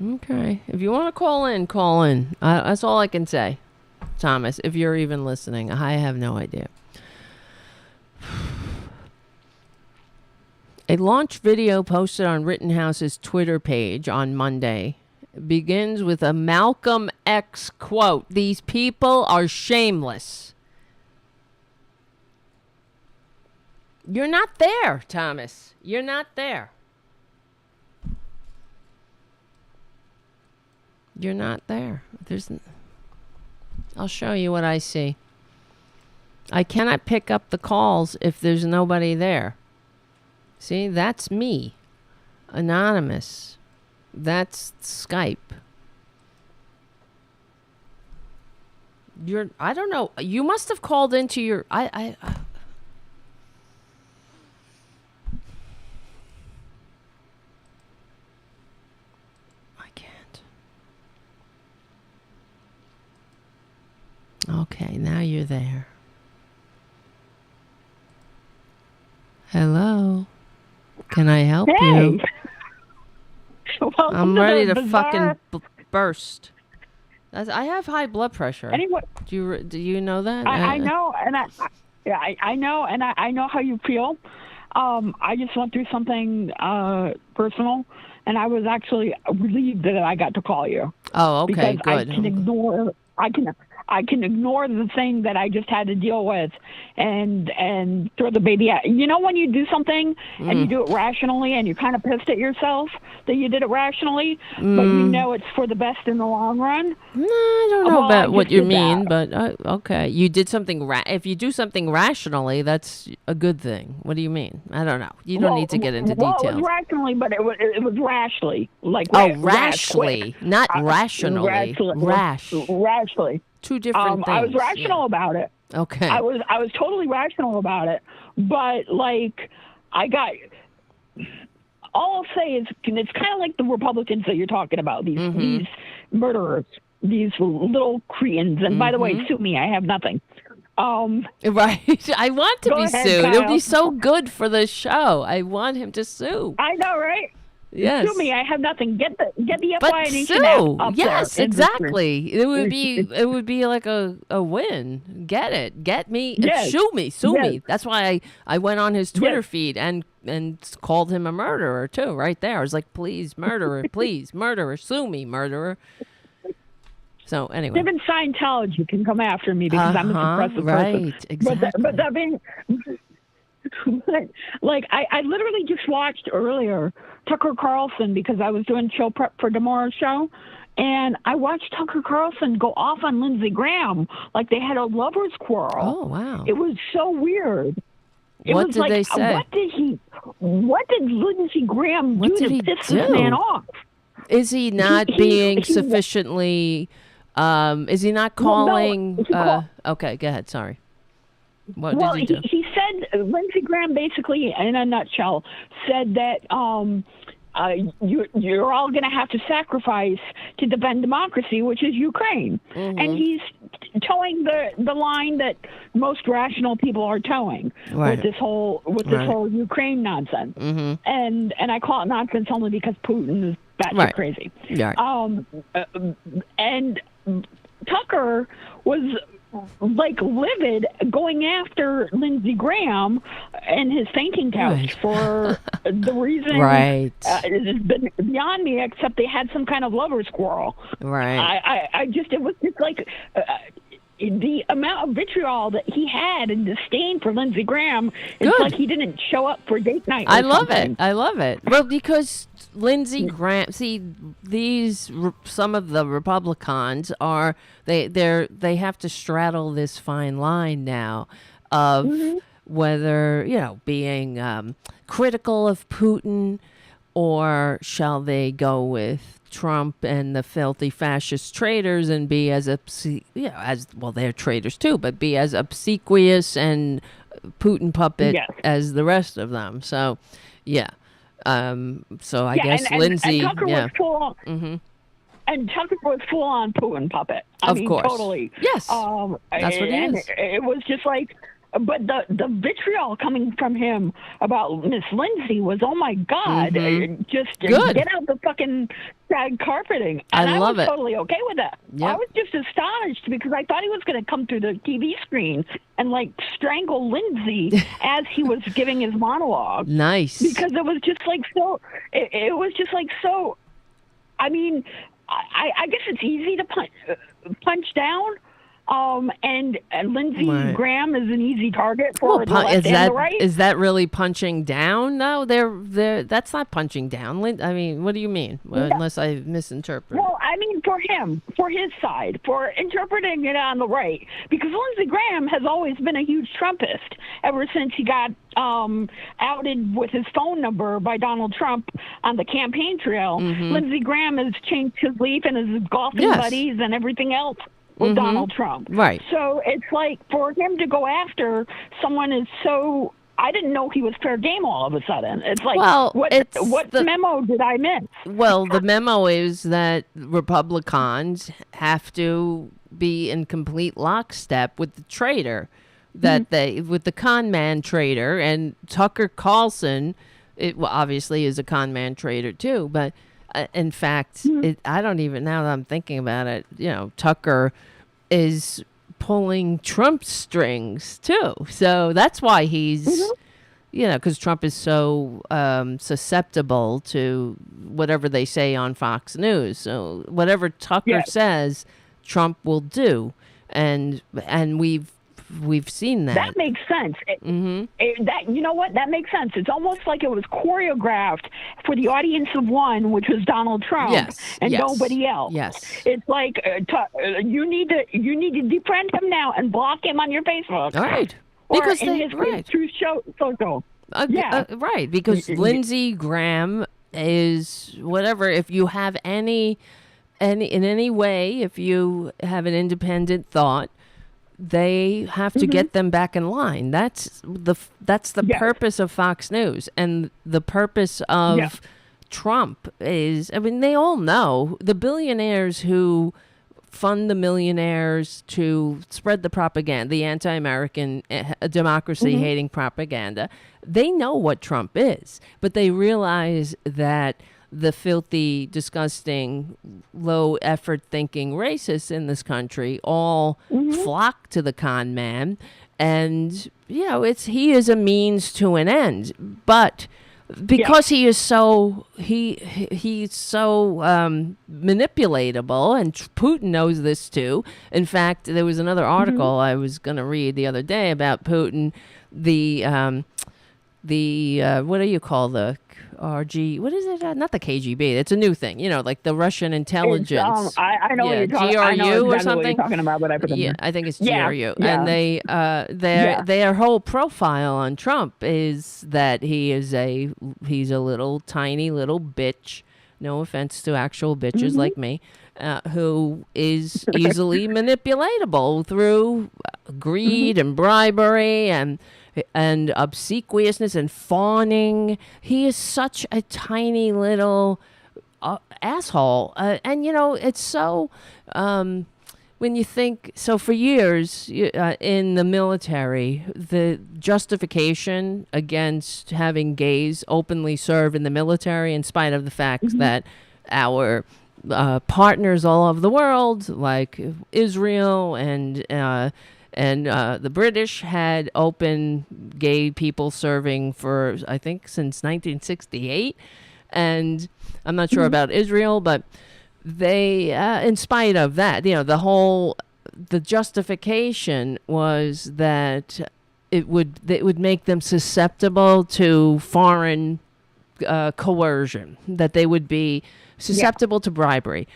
Okay. If you want to call in, call in. That's all I can say, Thomas, if you're even listening. I have no idea. A launch video posted on Rittenhouse's Twitter page on Monday begins with a Malcolm X quote. These people are shameless. You're not there, Thomas. You're not there. You're not there. I'll show you what I see. I cannot pick up the calls if there's nobody there. See, that's me. Anonymous. That's Skype. I don't know. You must have called into your, I can't. Okay, now you're there. Hello. Can I help you? I'm ready to fucking burst. I have high blood pressure. Anyway, do you know that? I know, and I know, and I know how you feel. I just went through something personal, and I was actually relieved that I got to call you. Oh, okay, because good. I can ignore the thing that I just had to deal with and throw the baby out. You know when you do something and you do it rationally and you're kind of pissed at yourself that you did it rationally, but you know it's for the best in the long run? No, I don't know about what you mean, but okay. You did something, if you do something rationally, that's a good thing. What do you mean? I don't know. You don't need to get into details. It was rationally, but it was rashly. Like rashly, not rationally. Rashly. Two different things. I was rational about it. Okay. I was totally rational about it, but like all I'll say is it's kind of like the Republicans that you're talking about. These murderers, these little cretins. And by the way, sue me. I have nothing. Right. I want to be ahead, sued. Kyle. It would be so good for the show. I want him to sue. I know, right? Yes. Sue me. I have nothing. Get the But FY Nation sue. up Yes, there. exactly. It would be like a win. Get it. Get me. Yes. Sue me. Sue Yes. me. That's why I went on his Twitter feed and called him a murderer too. Right there. I was like, please, murderer, please, murderer, sue me, murderer. So anyway, Even Scientology can come after me because I'm a suppressive person. Right. Exactly. But that being, like I literally just watched earlier Tucker Carlson because I was doing show prep for tomorrow's show, and I watched Tucker Carlson go off on Lindsey Graham like they had a lovers quarrel. Oh wow! It was so weird. What did they say? What did Lindsey Graham do to piss this man off? Is he not being sufficiently? Is he not calling? Well, no, okay, go ahead. Sorry. What well, did he do? He said, Lindsey Graham basically, in a nutshell, said that you're all going to have to sacrifice to defend democracy, which is Ukraine. And he's towing the line that most rational people are towing with this whole Ukraine nonsense. And I call it nonsense only because Putin is batshit crazy. Right. And Tucker was like livid, going after Lindsey Graham and his fainting couch for the reason it's been beyond me, except they had some kind of lover's quarrel. I just, it was just like the amount of vitriol that he had and disdain for Lindsey Graham, it's like he didn't show up for date night. I love it. Well, because Lindsey Graham, see, some of the Republicans are they have to straddle this fine line now of whether being critical of Putin, or shall they go with Trump and the filthy fascist traitors and be as they're traitors too, but be as obsequious and Putin puppet as the rest of them. So, so I guess Lindsey, and Tucker was full, and Tucker was full on Putin puppet. I mean, course, totally. Yes, that's what it is. It was just like. But the vitriol coming from him about Miss Lindsay was, oh my God, just get out the fucking shag carpeting. And I was totally okay with that. Yep. I was just astonished because I thought he was going to come through the TV screen and like strangle Lindsay as he was giving his monologue. Nice. Because it was just like so, it was just like so, I mean, I guess it's easy to punch down. And Lindsey Graham is an easy target for the left and the right. Is that really punching down? No, that's not punching down. I mean, what do you mean? Unless I misinterpret. Well, I mean, for him, for his side, for interpreting it on the right, because Lindsey Graham has always been a huge Trumpist ever since he got outed with his phone number by Donald Trump on the campaign trail. Lindsey Graham has changed his leaf and his golfing buddies and everything else with Donald Trump. Right. So it's like for him to go after someone is so... I didn't know he was fair game all of a sudden. It's like, what memo did I miss? Well, the memo is that Republicans have to be in complete lockstep with the traitor, with the con man traitor, and Tucker Carlson, obviously is a con man traitor too, but in fact, I don't even, now that I'm thinking about it, Tucker is pulling Trump's strings too. So that's why he's, because Trump is so susceptible to whatever they say on Fox News. So whatever Tucker says, Trump will do. And we've seen that. That makes sense. You know what? That makes sense. It's almost like it was choreographed for the audience of one, which was Donald Trump, and nobody else. Yes. It's like you need to defriend him now and block him on your Facebook. All right. Or because in his Truth Show social. Right. Because Lindsey Graham is whatever. If you have in any way, if you have an independent thought, they have to get them back in line. That's the purpose of Fox News, and the purpose of Trump is, I mean, they all know the billionaires who fund the millionaires to spread the propaganda, the anti-American democracy-hating propaganda. They know what Trump is, but they realize that the filthy, disgusting, low-effort thinking racists in this country all flock to the con man, and he is a means to an end. But because he is so he's so manipulatable, and Putin knows this too. In fact, there was another article I was going to read the other day about Putin. The what do you call the RG? What is it? Not the KGB. It's a new thing. Like the Russian intelligence. I know what you're talking. GRU I know exactly or something. What you're talking about, but I forget. Yeah, I think it's GRU. And their whole profile on Trump is that he's a little tiny little bitch. No offense to actual bitches like me, who is easily manipulatable through greed and bribery and obsequiousness and fawning. He is such a tiny little asshole. And, it's so, when you think, so for years in the military, the justification against having gays openly serve in the military, in spite of the fact that our partners all over the world, like Israel and And the British had open gay people serving for, I think, since 1968. And I'm not sure about Israel, but they, in spite of that, the justification was that it would make them susceptible to foreign coercion, that they would be susceptible to bribery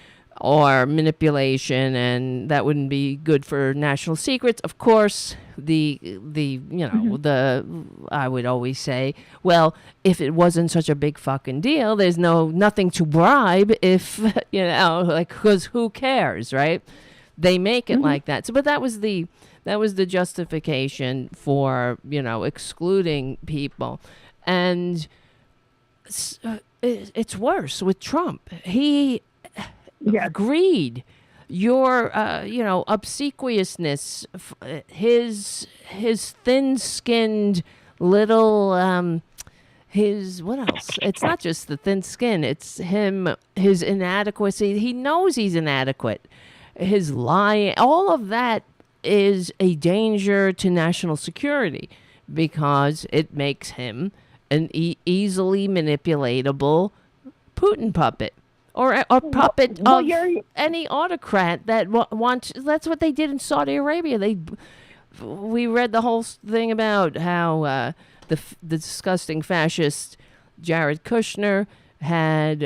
or manipulation, and that wouldn't be good for national secrets. Of course, I would always say, well, if it wasn't such a big fucking deal, there's nothing to bribe if, because who cares, right? They make it like that. So, but that was the justification for, excluding people. And it's worse with Trump. He greed, your obsequiousness, his thin-skinned little what else? It's not just the thin skin, it's his inadequacy. He knows he's inadequate. His lying, all of that is a danger to national security because it makes him an easily manipulatable Putin puppet. Or a puppet of any autocrat that wants. That's what they did in Saudi Arabia. We read the whole thing about how the disgusting fascist Jared Kushner had,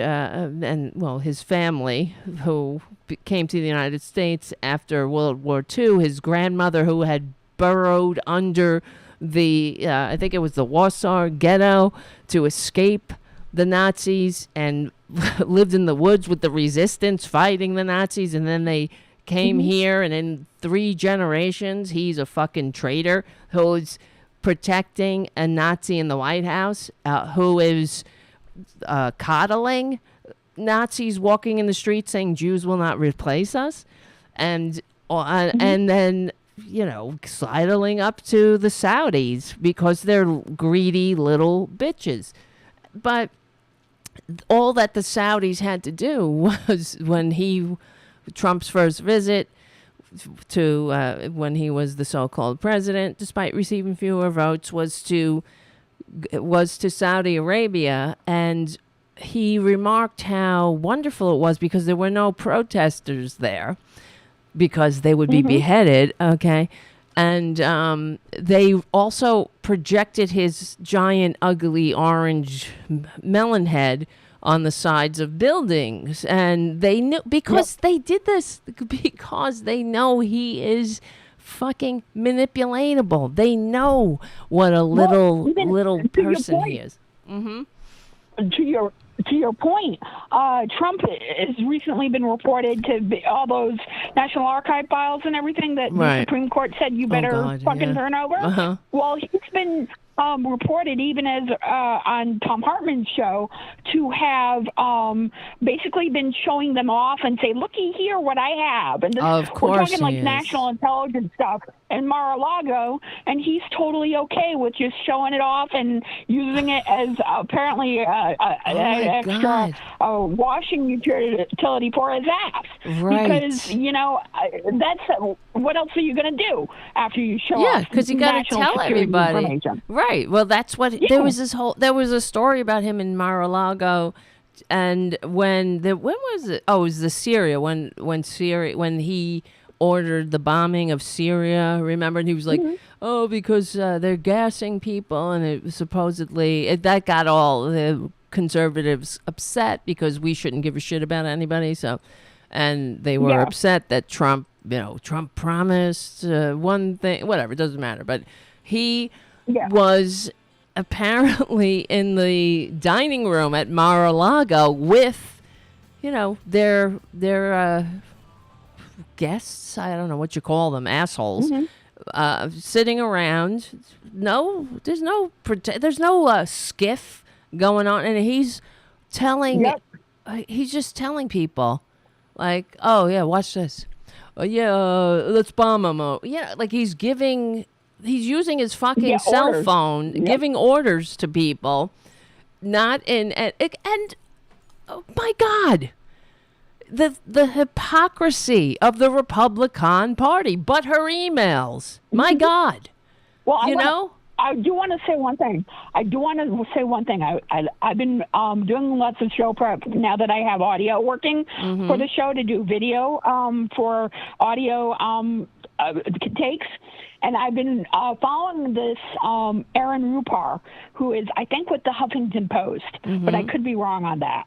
his family, who came to the United States after World War II, his grandmother who had burrowed under I think it was the Warsaw Ghetto to escape the Nazis and lived in the woods with the resistance fighting the Nazis, and then they came here, and in 3 generations he's a fucking traitor who's protecting a Nazi in the White House, who is coddling Nazis walking in the streets saying Jews will not replace us, and then sidling up to the Saudis because they're greedy little bitches. But all that the Saudis had to do was, when Trump's first visit to when he was the so-called president, despite receiving fewer votes, was to Saudi Arabia, and he remarked how wonderful it was because there were no protesters there because they would be beheaded. Okay. And they also projected his giant, ugly, orange melon head on the sides of buildings. And they knew, because they did this, because they know he is fucking manipulatable. They know what a little person he is. To your point, Trump has recently been reported to be all those National Archive files and everything that the Supreme Court said you better turn over. Well, he's been reported, even as on Tom Hartman's show, to have basically been showing them off and say, "Looky here, what I have." And this, of course, we're talking like national intelligence stuff in Mar-a-Lago, and he's totally okay with just showing it off and using it as apparently extra washing utility for his ass. Right. Because that's what else are you going to do after you show off? Yeah, because you got to tell everybody. Right. Well, that's what there was a story about him in Mar-a-Lago, and when was it? Oh, it was the Syria when he ordered the bombing of Syria. Remember, and he was like, "Oh, because they're gassing people," and it was supposedly that got all the conservatives upset because we shouldn't give a shit about anybody. So, and they were upset that Trump promised one thing, whatever, it doesn't matter, but he was apparently in the dining room at Mar-a-Lago with, their guests. I don't know what you call them, assholes, sitting around. No, there's no skiff going on, and he's just telling people, like, "Oh yeah, watch this. Let's bomb them." Like he's using his fucking cell phone, giving orders to people, not in and oh my God, the hypocrisy of the Republican Party, but her emails. My God. Well, I do want to say one thing. I've been doing lots of show prep now that I have audio working for the show to do video for audio takes. And I've been following this Aaron Rupar, who is, I think, with the Huffington Post, but I could be wrong on that.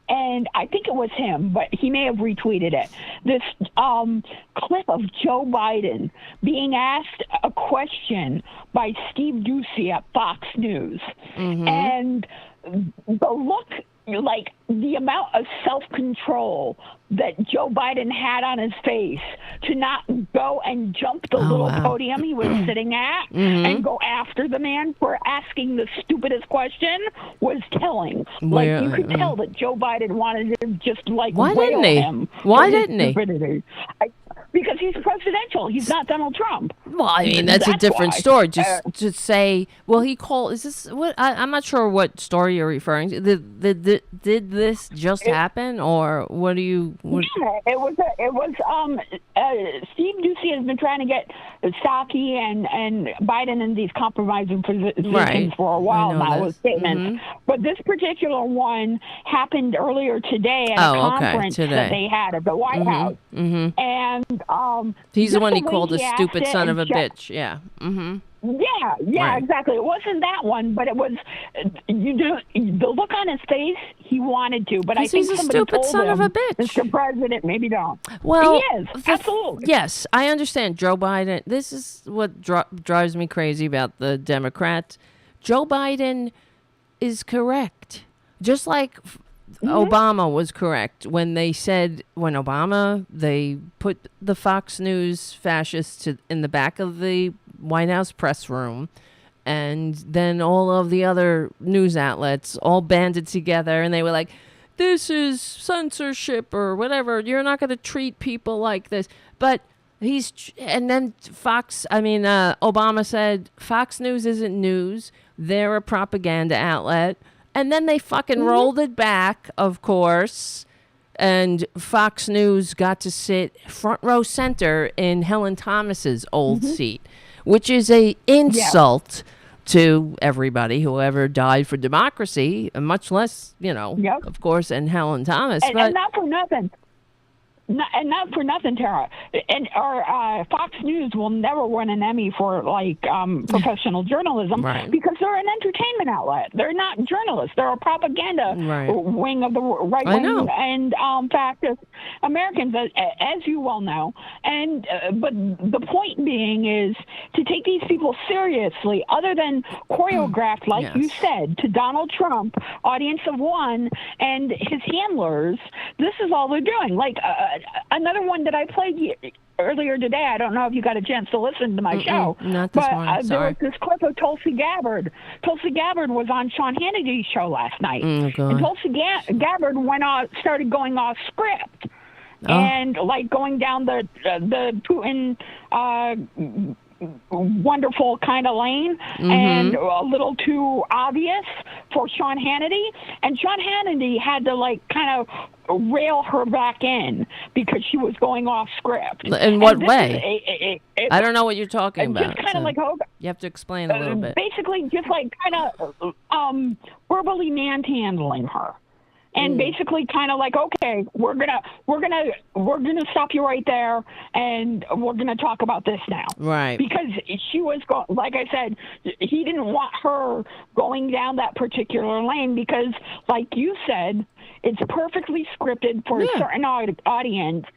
And I think it was him, but he may have retweeted it. This clip of Joe Biden being asked a question by Steve Doocy at Fox News. And the look, like the amount of self-control that Joe Biden had on his face to not go and jump the little podium he was sitting at and go after the man for asking the stupidest question was telling. Like, you could tell that Joe Biden wanted to just, like, wail him. Why didn't he? Because he's presidential. He's not Donald Trump. Well, I mean, that's a different story. Just to say, well, he called, is this, what? I'm not sure what story you're referring to. Did this just happen, or what do you... Yeah, it was Steve Doocy has been trying to get Psaki and Biden in these compromising positions for a while now with statements. But this particular one happened earlier today at a conference that they had at the White House. And he's the one he called a stupid son of a bitch. Yeah. Yeah, exactly. It wasn't that one, but it was, the look on his face, he wanted to, but I think he's a somebody stupid told son him, of a bitch. Mr. President, maybe don't. Well, he is, absolutely. Yes, I understand Joe Biden. This is what drives me crazy about the Democrats. Joe Biden is correct. Just like Obama was correct when they put the Fox News fascists in the back of the White House press room, and then all of the other news outlets all banded together, and they were like, this is censorship or whatever. You're not going to treat people like this. But and then Obama said, Fox News isn't news. They're a propaganda outlet. And then they fucking rolled it back, of course, and Fox News got to sit front row center in Helen Thomas's old seat, which is a insult to everybody who ever died for democracy, and much less, of course, and Helen Thomas. And not for nothing. Not for nothing, Tara. And our Fox News will never win an Emmy for professional journalism because they're an entertainment outlet. They're not journalists. They're a propaganda wing of the right wing and fascist Americans, as you well know. And but the point being is to take these people seriously, other than choreographed, like you said, to Donald Trump, audience of one, and his handlers. This is all they're doing. Like. Another one that I played earlier today, I don't know if you got a chance to listen to my show. Not this morning, there was this clip of Tulsi Gabbard. Tulsi Gabbard was on Sean Hannity's show last night. And Tulsi Gabbard started going off script. And going down the Putin wonderful kind of lane and a little too obvious for Sean Hannity. And Sean Hannity had to kind of rail her back in because she was going off script. In what way? I don't know what you're talking about. Just kind of you have to explain a little bit. Basically, just kind of verbally manhandling her. And basically kind of okay, we're gonna stop you right there, and we're gonna talk about this now, right? Because she was like I said, he didn't want her going down that particular lane because, like you said, it's perfectly scripted for a certain audience,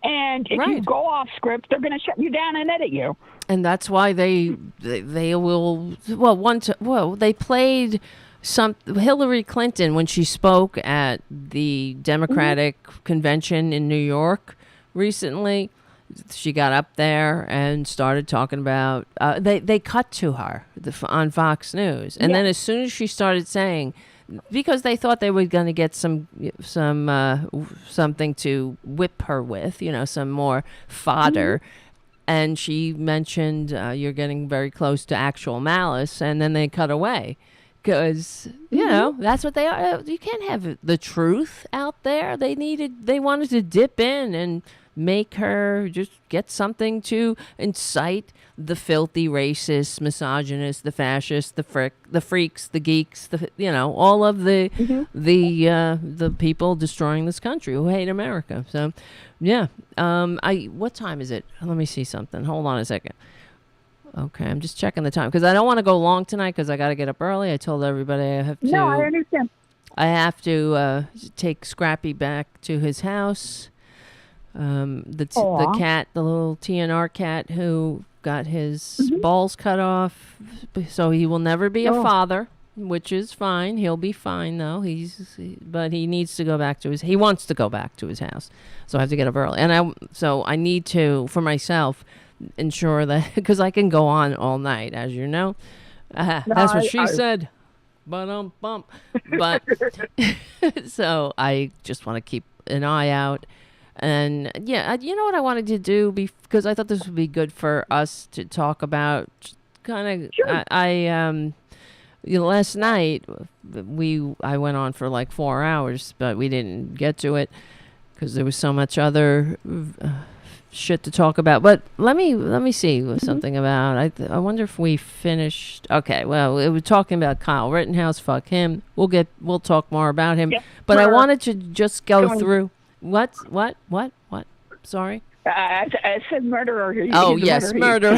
and if you go off script, they're gonna shut you down and edit you. And that's why they will. They played. Hillary Clinton, when she spoke at the Democratic convention in New York recently, she got up there and started talking about, they cut to her on Fox News. And then as soon as she started saying, because they thought they were going to get something to whip her with, some more fodder. And she mentioned, you're getting very close to actual malice. And then they cut away. because you know that's what they are. You can't have the truth out there. They wanted to dip in and make her just get something to incite the filthy racists, misogynists, the fascists, the freaks, the geeks, all of the people destroying this country who hate America. So, yeah. What time is it? Let me see something. Hold on a second. Okay, I'm just checking the time because I don't want to go long tonight because I got to get up early. I told everybody I have to. No, I understand. I have to take Scrappy back to his house. The cat, the little TNR cat who got his balls cut off, so he will never be a father, which is fine. He'll be fine though. But he needs to go back to he wants to go back to his house, so I have to get up early. And I need to, for myself, ensure that because I can go on all night, as you know. That's what she said. But so I just want to keep an eye out. And yeah, you know what I wanted to do because I thought this would be good for us to talk about. Kind of, sure. Last night I went on for like 4 hours, but we didn't get to it because there was so much other shit to talk about. But let me see something about. I wonder if we finished. Okay, well, we were talking about Kyle Rittenhouse. Fuck him. We'll talk more about him. Yeah, but I wanted to just go through. What? Sorry? I said murderer. Oh, yes, murderer.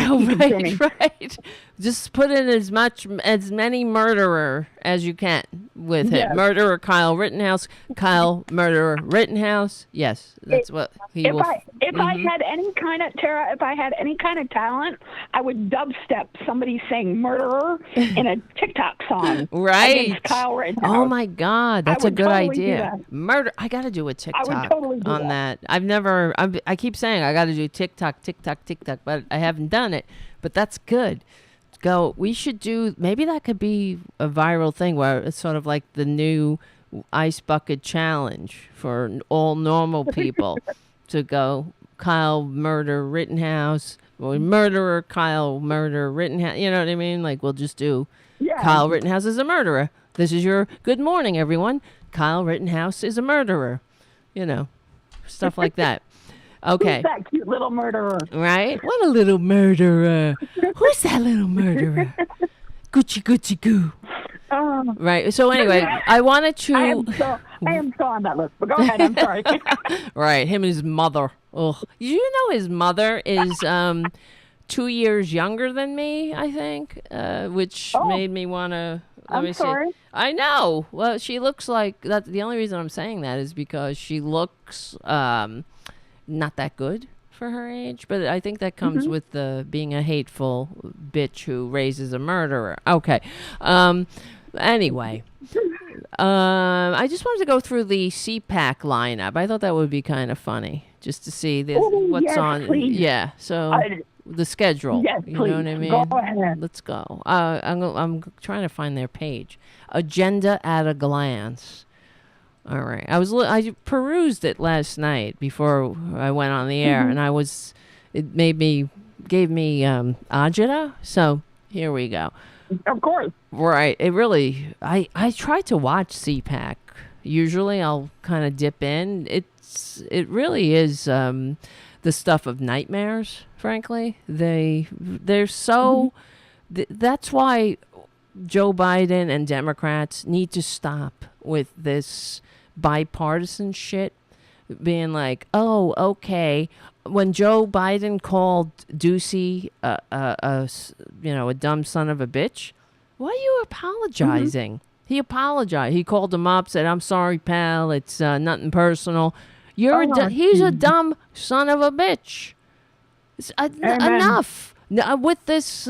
Right. Just put in as many murderer as you can with it. Murderer Kyle Rittenhouse. Kyle murderer Rittenhouse. Yes, that's what he will. If I had any kind of Tara, if I had any kind of talent, I would dubstep somebody saying murderer in a TikTok song. Right. Against Kyle Rittenhouse. Oh my God, that's a good totally idea. Murder. I got to do a TikTok on that. I've never. I keep saying I got to do TikTok, but I haven't done it. But that's good. We should do, maybe that could be a viral thing where it's sort of like the new ice bucket challenge for all normal people to go Kyle murder Rittenhouse or murderer Kyle murder Rittenhouse. You know what I mean? Like we'll just do Kyle Rittenhouse is a murderer. This is your good morning, everyone. Kyle Rittenhouse is a murderer. Stuff like that. Okay. Who's that cute little murderer? Right? What a little murderer. Who's that little murderer? Gucci goo. Right. So anyway, I wanted to. I am so on that list. But go ahead. I'm sorry. Right. Him and his mother. Oh, you know his mother is 2 years younger than me, I think, which made me want to. I'm sorry. I know. Well, she looks like that. The only reason I'm saying that is because she looks not that good for her age, but I think that comes with being a hateful bitch who raises a murderer. Okay. Anyway, I just wanted to go through the CPAC lineup. I thought that would be kind of funny just to see what's on. Please. Yeah. So the schedule. Yes, you please. know what I mean? Go ahead. Let's go. I'm trying to find their page. Agenda at a glance. All right. I perused it last night before I went on the air, and it gave me agita. So here we go. Of course. Right. It really. I try to watch CPAC. Usually, I'll kind of dip in. It really is the stuff of nightmares. Frankly, they're so. That's why Joe Biden and Democrats need to stop with this bipartisan shit, being like, oh, okay. When Joe Biden called Ducey a dumb son of a bitch, why are you apologizing? He apologized. He called him up, said, "I'm sorry, pal. It's nothing personal. He's a dumb son of a bitch. Enough." With this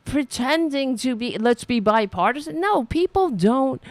pretending to be, let's be bipartisan. No, people don't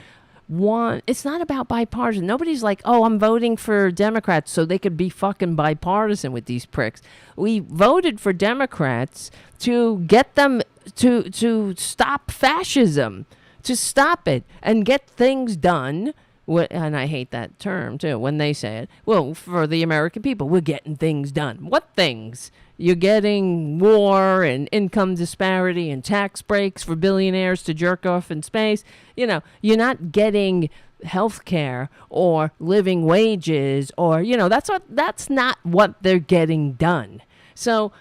want, it's not about bipartisan. Nobody's like, oh, I'm voting for Democrats so they could be fucking bipartisan with these pricks. We voted for Democrats to get them to stop fascism, to stop it and get things done And I hate that term, too, when they say it. Well, for the American people, we're getting things done. What things? You're getting war and income disparity and tax breaks for billionaires to jerk off in space. You're not getting health care or living wages or, that's not what they're getting done. So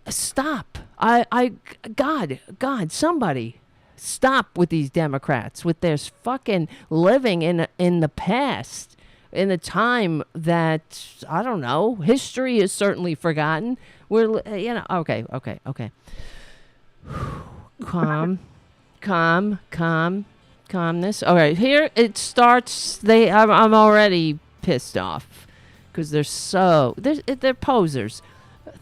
stop. God, somebody stop with these Democrats, with their fucking living in the past, in a time that, I don't know, history is certainly forgotten. We're, okay. Calmness. All right, here it starts. I'm already pissed off because they're posers.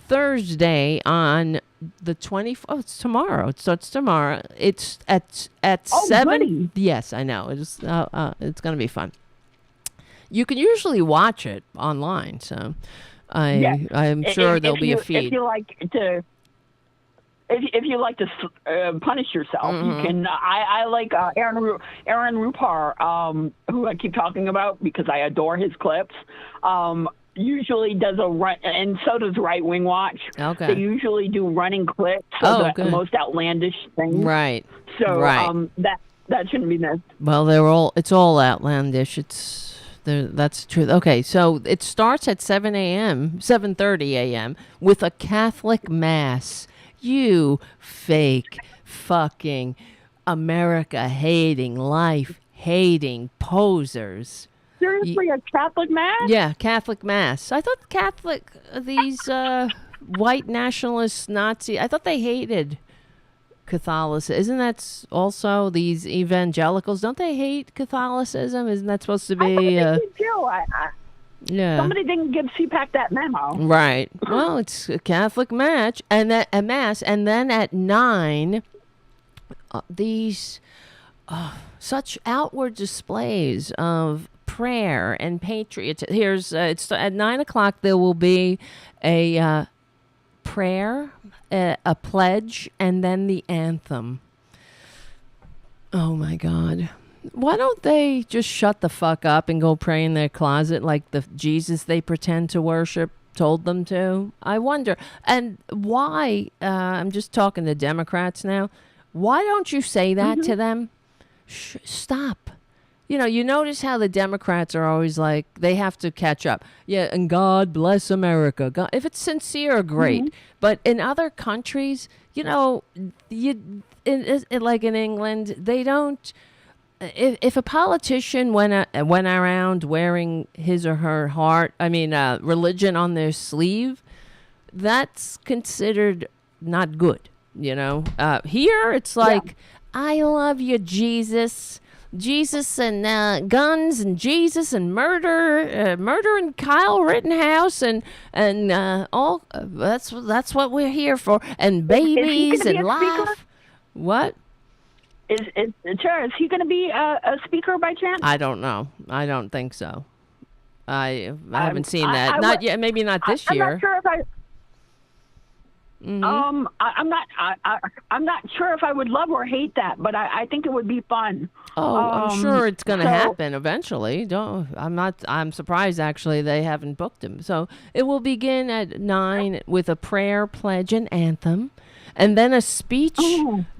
Thursday on the 20th. Oh, it's tomorrow. It starts tomorrow. It's at 7. Goody. Yes, I know. It's going to be fun. You can usually watch it online, so I'm sure there'll be a feed. If you like to. If you like to punish yourself, you can. I like Aaron Rupar, who I keep talking about because I adore his clips. Usually does and so does Right Wing Watch. Okay. They usually do running clips of the most outlandish things. Right. So right. That shouldn't be missed. Well, it's all outlandish. That's true. Okay, so it starts at 7:30 a.m. with a Catholic mass. You fake fucking America-hating, life-hating posers. Seriously, a Catholic mass? Yeah, Catholic mass. I thought these white nationalist Nazi, I thought they hated Catholicism. Isn't that also these evangelicals? Don't they hate Catholicism? Isn't that supposed to be? I thought they do. Yeah. Somebody didn't give CPAC that memo. Right. Well, it's a Catholic mass, and then at 9, these such outward displays of prayer and patriotism. It's at 9 o'clock. There will be a prayer, a pledge, and then the anthem. Oh my God. Why don't they just shut the fuck up and go pray in their closet like the Jesus they pretend to worship told them to? I wonder. And why, I'm just talking to Democrats now, why don't you say that to them? Stop. You notice how the Democrats are always like, they have to catch up. Yeah, and God bless America. God, if it's sincere, great. But in other countries, like in England, they don't. If a politician went around wearing his or her religion on their sleeve, that's considered not good. Here it's like, I love you, Jesus. Jesus and guns and Jesus and murder and Kyle Rittenhouse and all. That's what we're here for. And babies and laugh. What? Is he going to be a speaker by chance? I don't know. I don't think so. I haven't seen that. Not yet. Maybe not this year. I'm not sure if I'm not sure if I would love or hate that, but I think it would be fun. Oh, I'm sure it's going to happen eventually. I'm surprised actually they haven't booked him. So it will begin at 9 with a prayer, pledge, and anthem, and then a speech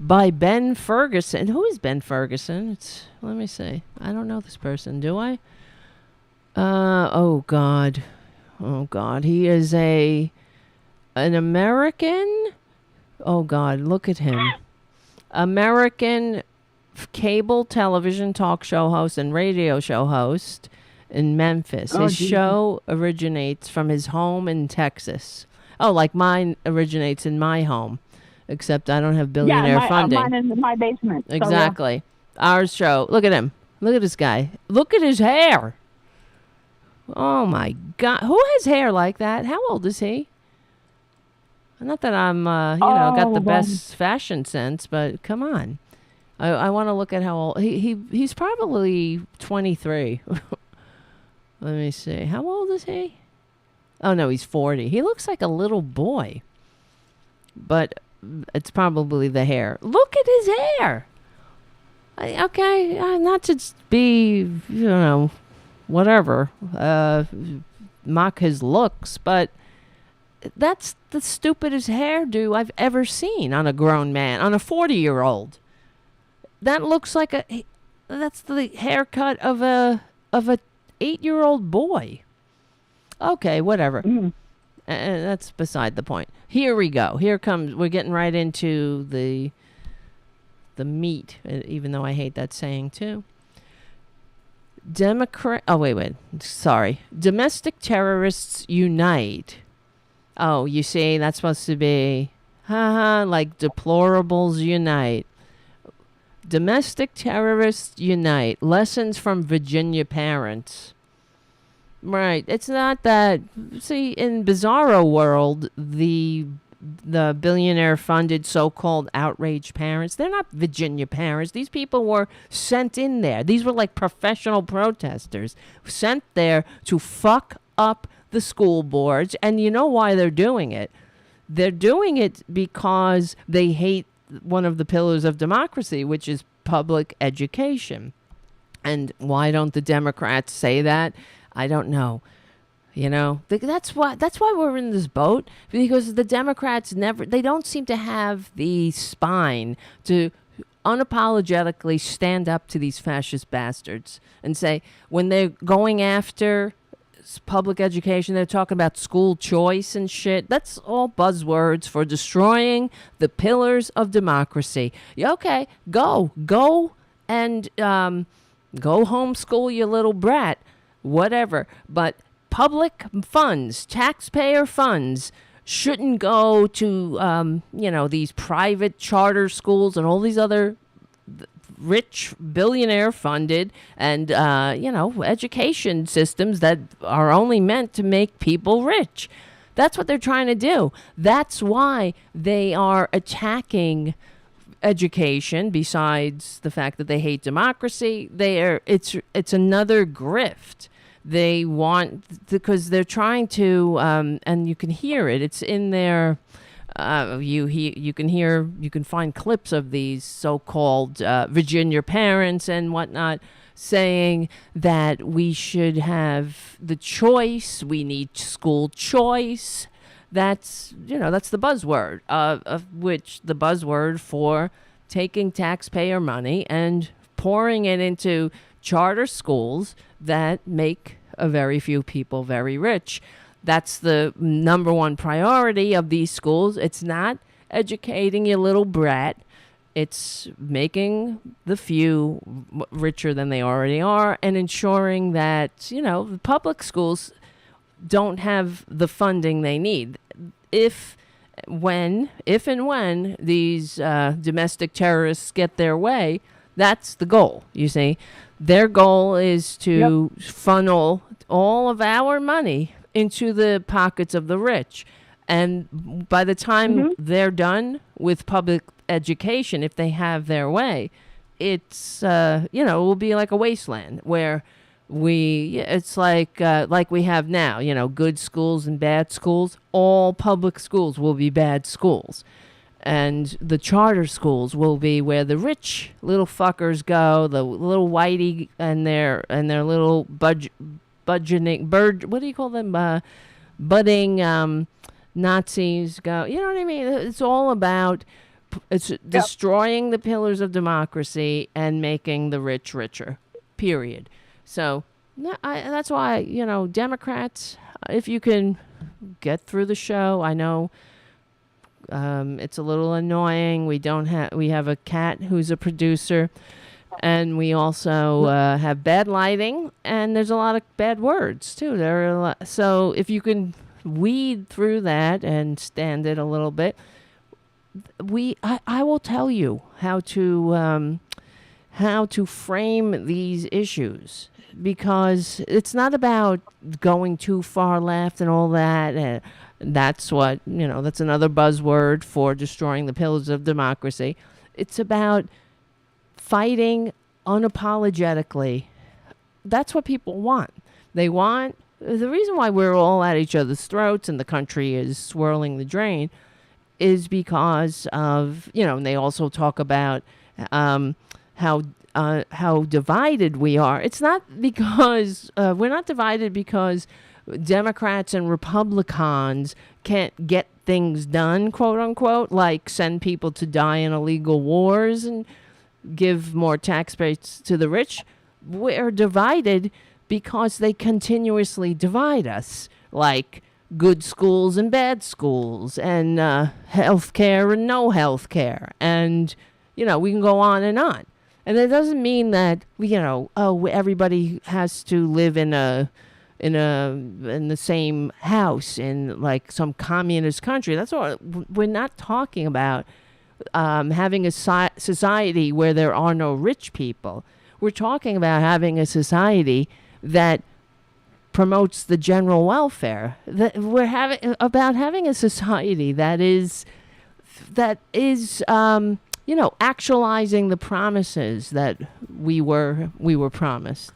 by Ben Ferguson. Who is Ben Ferguson? Let me see. I don't know this person. Do I? Oh God. He is an American. Oh God, look at him. American cable television talk show host and radio show host in Memphis. His show originates from his home in Texas. Oh, like mine originates in my home, except I don't have billionaire funding. Mine is in my basement. Exactly. So, Our show. Look at him. Look at this guy. Look at his hair. Oh my God. Who has hair like that? How old is he? Not that I'm, got the best fashion sense, but come on. I want to look at how old he's probably 23. Let me see. How old is he? Oh no, he's 40. He looks like a little boy. But it's probably the hair. Look at his hair. Okay, not to be, whatever, mock his looks, but that's the stupidest hairdo I've ever seen on a grown man, on a 40-year-old. That looks like that's the haircut of a 8-year-old boy. Okay, whatever. That's beside the point. Here we go. We're getting right into the meat, even though I hate that saying too. Sorry. Domestic terrorists unite. Oh, you see, that's supposed to be, like deplorables unite. Domestic terrorists unite. Lessons from Virginia parents. Right. It's not that. See, in Bizarro World, the billionaire-funded so-called outraged parents, they're not Virginia parents. These people were sent in there. These were like professional protesters sent there to fuck up the school boards. And you know why they're doing it? They're doing it because they hate one of the pillars of democracy, which is public education. And why don't the Democrats say that? I don't know. That's why we're in this boat, because the Democrats they don't seem to have the spine to unapologetically stand up to these fascist bastards and say, when they're going after public education, they're talking about school choice and shit. That's all buzzwords for destroying the pillars of democracy. Okay, go and go homeschool your little brat, whatever. But public funds, taxpayer funds, shouldn't go to these private charter schools and all these other rich billionaire funded and education systems that are only meant to make people rich. That's what they're trying to do. That's why they are attacking education. Besides the fact that they hate democracy, it's another grift. They want, because they're trying to, and you can hear it. It's in their. You can find clips of these so-called Virginia parents and whatnot saying that we should have the choice. We need school choice. That's the buzzword, of which the buzzword for taking taxpayer money and pouring it into charter schools that make a very few people very rich. That's the number one priority of these schools. It's not educating your little brat. It's making the few richer than they already are and ensuring that, the public schools don't have the funding they need. If and when these domestic terrorists get their way, that's the goal, you see. Their goal is to funnel all of our money into the pockets of the rich. And by the time they're done with public education, if they have their way, it's, it will be like a wasteland where it's like we have now, good schools and bad schools. All public schools will be bad schools. And the charter schools will be where the rich little fuckers go, the little whitey and their little what do you call them? Budding Nazis go. You know what I mean? It's all about destroying the pillars of democracy and making the rich richer, period. So that's why, Democrats, if you can get through the show, I know it's a little annoying. We have a cat who's a producer, and we also have bad lighting, and there's a lot of bad words too. So if you can weed through that and stand it a little bit, I will tell you how to frame these issues, because it's not about going too far left and all that. That's what, that's another buzzword for destroying the pillars of democracy. It's about fighting unapologetically. That's what people want. They want, the reason why we're all at each other's throats and the country is swirling the drain is because of, and they also talk about how how divided we are. It's not because we're not divided because Democrats and Republicans can't get things done, quote unquote, like send people to die in illegal wars and give more tax breaks to the rich. We're divided because they continuously divide us, like good schools and bad schools, and health care and no health care. And, we can go on. And it doesn't mean that, everybody has to live in the same house in like some communist country. That's all. We're not talking about having a society where there are no rich people. We're talking about having a society that promotes the general welfare. That we're having a society that is actualizing the promises that we were promised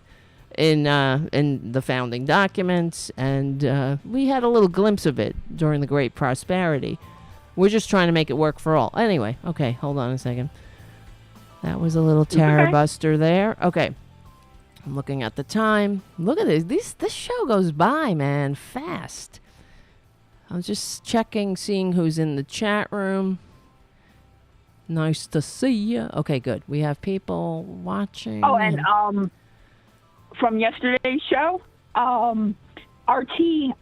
in the founding documents, and we had a little glimpse of it during the Great Prosperity. We're just trying to make it work for all. Anyway, okay, hold on a second. That was a little Tarabuster there. Okay. I'm looking at the time. Look at this. This show goes by, man, fast. I'm just checking, seeing who's in the chat room. Nice to see you. Okay, good. We have people watching. Oh, and from yesterday's show, RT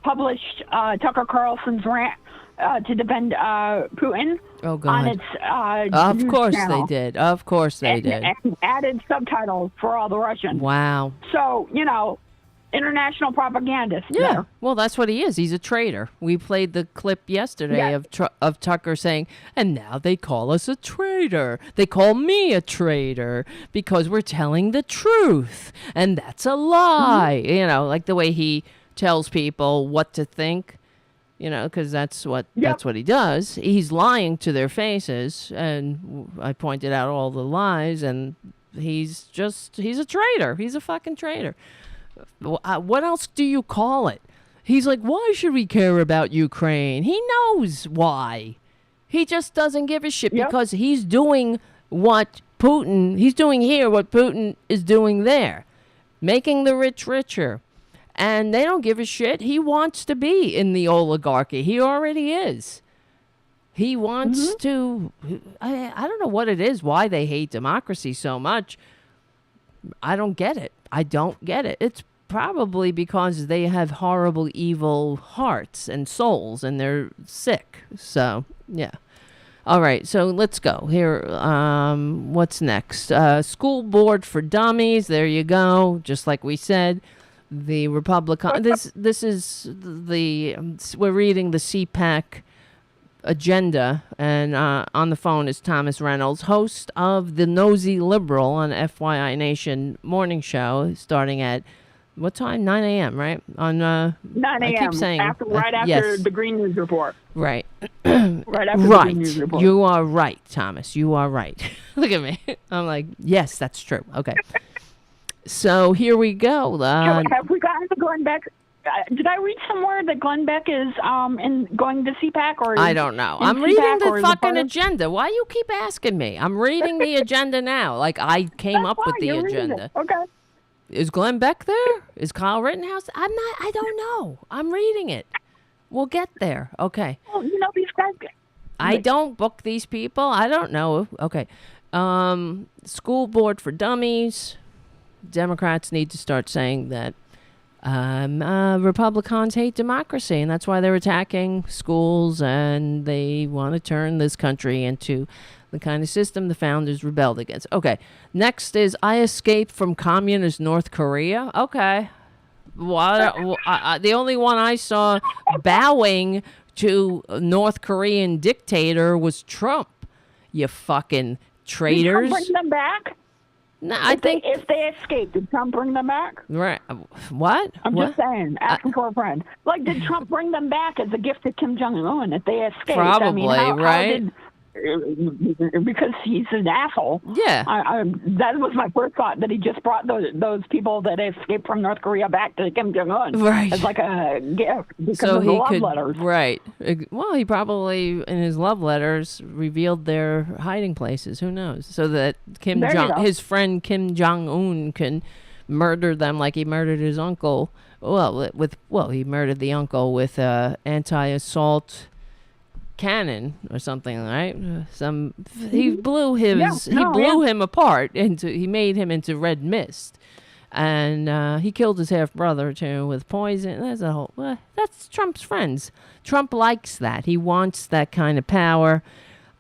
published Tucker Carlson's rant to defend Putin. Oh, God. On its of course channel. they did. Of course they did. And added subtitles for all the Russians. Wow. So, international propagandist. Yeah. There. Well, that's what he is. He's a traitor. We played the clip yesterday of Tucker saying, and now they call us a traitor. They call me a traitor because we're telling the truth. And that's a lie. Mm-hmm. Like the way he tells people what to think. Because that's what he does. He's lying to their faces, and I pointed out all the lies, and he's a traitor. He's a fucking traitor. What else do you call it? He's like, why should we care about Ukraine? He knows why. He just doesn't give a shit because he's doing what Putin is doing there, making the rich richer. And they don't give a shit. He wants to be in the oligarchy. He already is. He wants to... I don't know what it is, why they hate democracy so much. I don't get it. It's probably because they have horrible, evil hearts and souls, and they're sick. So, yeah. All right, so let's go. Here, what's next? School board for dummies. There you go. Just like we said. The Republican. This is we're reading the CPAC agenda, and on the phone is Thomas Reynolds, host of the Nosey Liberal on FYI Nation morning show, starting at what time? 9 a.m. Right on 9 a.m. I keep saying right after the Green News Report. Right. Right after the Green News Report. You are right, Thomas. You are right. Look at me. I'm like, yes, that's true. Okay. So here we go. Have we gotten to Glenn Beck? Did I read somewhere that Glenn Beck is going to CPAC or? I don't know. I'm reading the fucking agenda. Why you keep asking me? I'm reading the agenda now. Like I came up with the agenda. Okay. Is Glenn Beck there? Is Kyle Rittenhouse? I don't know. I'm reading it. We'll get there. Okay. Well, these guys. I don't book these people. I don't know. Okay. School board for dummies. Democrats need to start saying that Republicans hate democracy, and that's why they're attacking schools, and they want to turn this country into the kind of system the founders rebelled against. Okay, next is I escaped from communist North Korea. Okay. The only one I saw bowing to a North Korean dictator was Trump. You fucking traitors. Did Trump bring them back? No, if they escaped, did Trump bring them back? Right. What? I'm just saying, asking for a friend. Like, did Trump bring them back as a gift to Kim Jong-un if they escaped? Probably, right? because he's an asshole. Yeah. That was my first thought, that he just brought those people that escaped from North Korea back to Kim Jong-un. Right. As like a gift because So of the he love could, letters. right. Well, he probably, in his love letters, revealed their hiding places. Who knows? So that his friend Kim Jong-un can murder them like he murdered his uncle. Well, he murdered the uncle with anti-assault cannon or something, right? He blew him apart he made him into red mist, and he killed his half brother too with poison. That's Trump's friends. Trump likes that. He wants that kind of power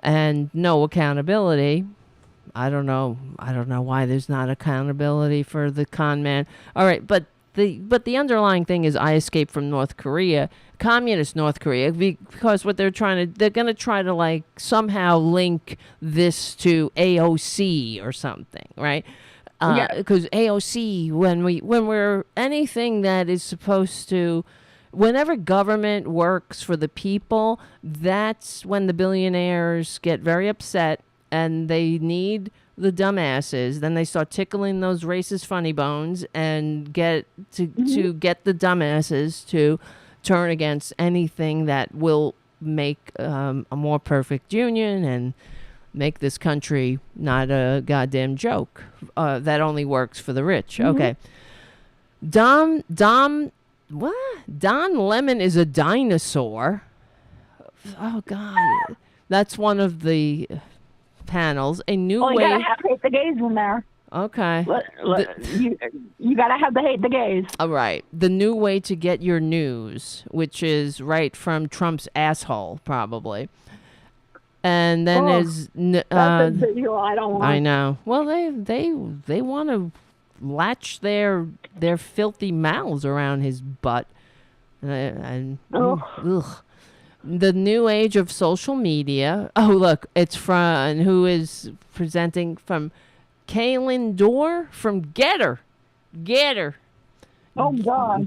and no accountability. I don't know why there's not accountability for the con man. All right, but the underlying thing is I escaped from North Korea, communist North Korea, because they're going to try to like somehow link this to AOC or something, right? Because AOC, when we're anything that is supposed to, whenever government works for the people, that's when the billionaires get very upset and they need the dumbasses. Then they start tickling those racist funny bones and get the dumbasses to turn against anything that will make a more perfect union and make this country not a goddamn joke that only works for the rich. Okay. Don Lemon is a dinosaur. Oh God. That's one of the panels. A new way. You gotta have hate the gays in there. Okay. You gotta have the hate the gays. All right. The new way to get your news, which is right from Trump's asshole, probably. And then that's a video I don't want. I know. Well, they want to latch their filthy mouths around his butt. Ugh. The new age of social media. Oh, look, it's from who is presenting from Kaylin DORE from Getter. Oh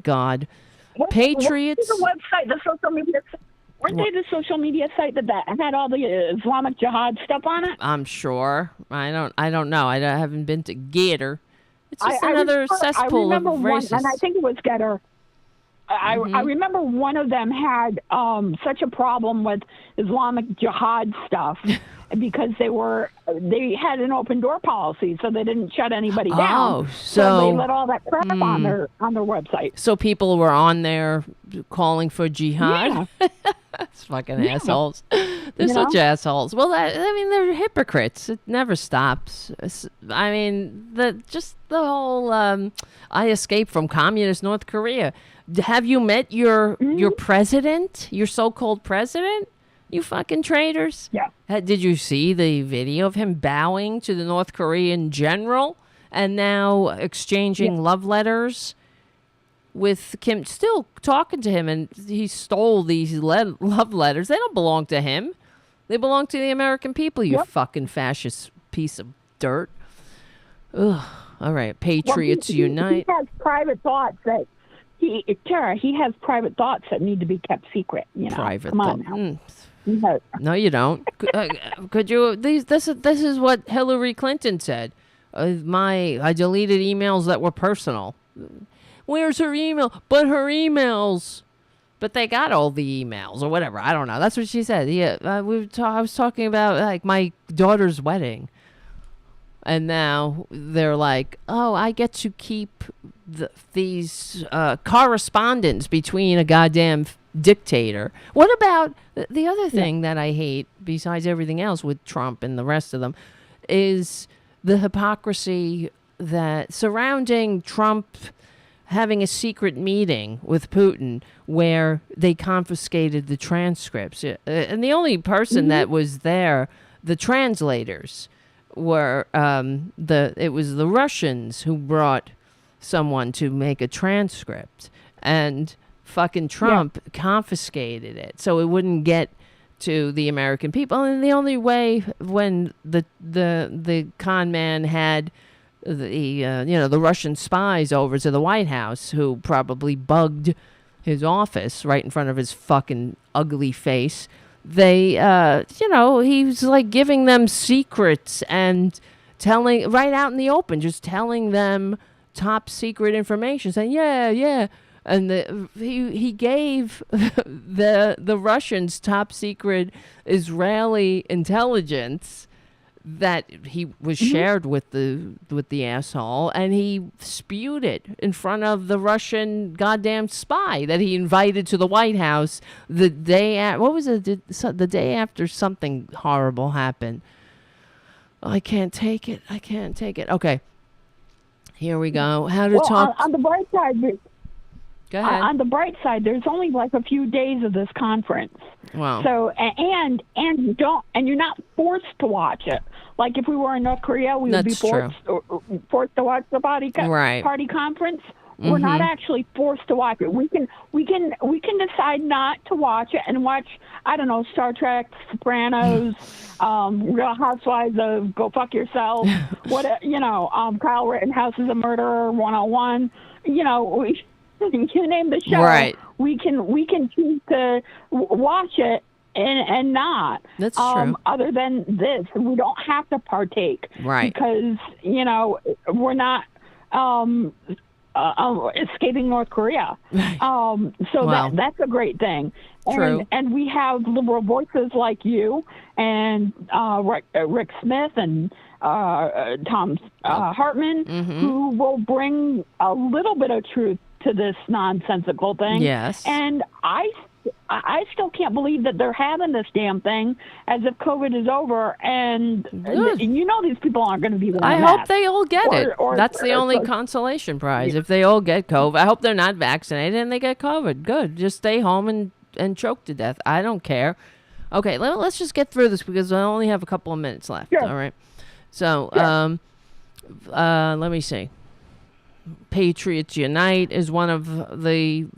God. Patriots. What's the website? The social media. Weren't they the social media site that had all the Islamic Jihad stuff on it? I'm sure. I don't know. I haven't been to Getter. It's just another cesspool of racists. And I think it was Getter. I remember one of them had such a problem with Islamic Jihad stuff because they had an open door policy, so they didn't shut anybody down. So they let all that crap on their website. So people were on there calling for jihad. Yeah. It's fucking assholes. They're such assholes. Well, they're hypocrites. It never stops. I mean, the whole I escaped from communist North Korea. Have you met your president, your so-called president? You fucking traitors. Yeah. Did you see the video of him bowing to the North Korean general and now exchanging love letters with Kim, still talking to him, and he stole these love letters. They don't belong to him. They belong to the American people, you fucking fascist piece of dirt. Ugh. All right. Patriots unite. He has private thoughts that he has private thoughts that need to be kept secret. Private Come on now. No, you don't. Could you? This is what Hillary Clinton said. I deleted emails that were personal. Where's her email? But her emails. But they got all the emails or whatever. I don't know. That's what she said. Yeah, I was talking about like my daughter's wedding. And now they're like, oh, I get to keep these correspondence between a goddamn dictator. What about the other thing that I hate, besides everything else with Trump and the rest of them, is the hypocrisy that surrounding Trump having a secret meeting with Putin where they confiscated the transcripts. And the only person that was there, the translators, were it was the Russians who brought someone to make a transcript, and fucking Trump confiscated it so it wouldn't get to the American people. And the only way, when the con man had the Russian spies over to the White House, who probably bugged his office right in front of his fucking ugly face, they, he was like giving them secrets and telling right out in the open, just telling them top secret information, saying, yeah. And he gave the Russians top secret Israeli intelligence that he was shared with the asshole, and he spewed it in front of the Russian goddamn spy that he invited to the White House the day the day after something horrible happened. I can't take it. Okay, here we go. How to talk on the bright side. Go ahead. On the bright side, there's only like a few days of this conference. Wow. So and you're not forced to watch it. Like if we were in North Korea, we would be forced to watch the party conference. We're not actually forced to watch it. We can decide not to watch it and watch, I don't know, Star Trek, Sopranos, Real Housewives of Go Fuck Yourself, Kyle Rittenhouse is a Murderer 101. You name the show. Right. We can choose to watch it and not. That's true. Other than this, we don't have to partake. Right. Because we're not escaping North Korea. That's a great thing. True. And we have liberal voices like you and Rick Smith and Tom Hartman, who will bring a little bit of truth to this nonsensical thing. Yes. And I still can't believe that they're having this damn thing as if COVID is over, and these people aren't going to be wearing I masks. hope they all get it. That's the only consolation prize. If they all get COVID, I hope they're not vaccinated and they get COVID. Good. Just stay home and choke to death. I don't care. Okay, let's just get through this because I only have a couple of minutes left. Sure. All right. So, let me see. Patriots Unite is one of the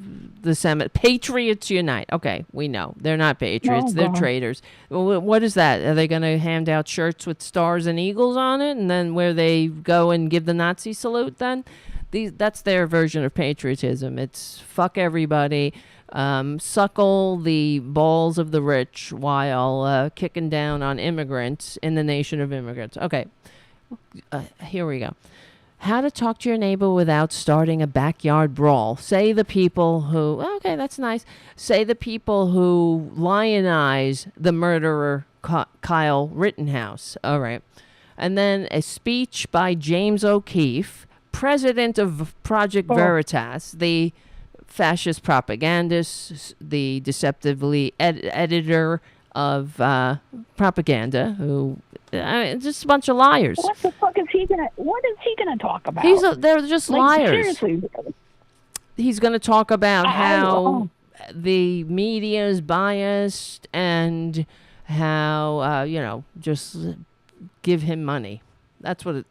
Senate. Patriots Unite. Okay, we know. They're not patriots. They're traitors. What is that? Are they going to hand out shirts with stars and eagles on it, and then where they go and give the Nazi salute then? That's their version of patriotism. It's fuck everybody, suckle the balls of the rich while kicking down on immigrants in the nation of immigrants. Okay, here we go. How to talk to your neighbor without starting a backyard brawl. Say the people who, okay, that's nice. Say the people who lionize the murderer Kyle Rittenhouse. All right. And then a speech by James O'Keefe, president of Project Veritas, the fascist propagandist, the deceptively editor of Propaganda, who just a bunch of liars. What the fuck is he gonna? What is he gonna talk about? They're just liars. Seriously. He's gonna talk about how the media is biased and how just give him money. That's what it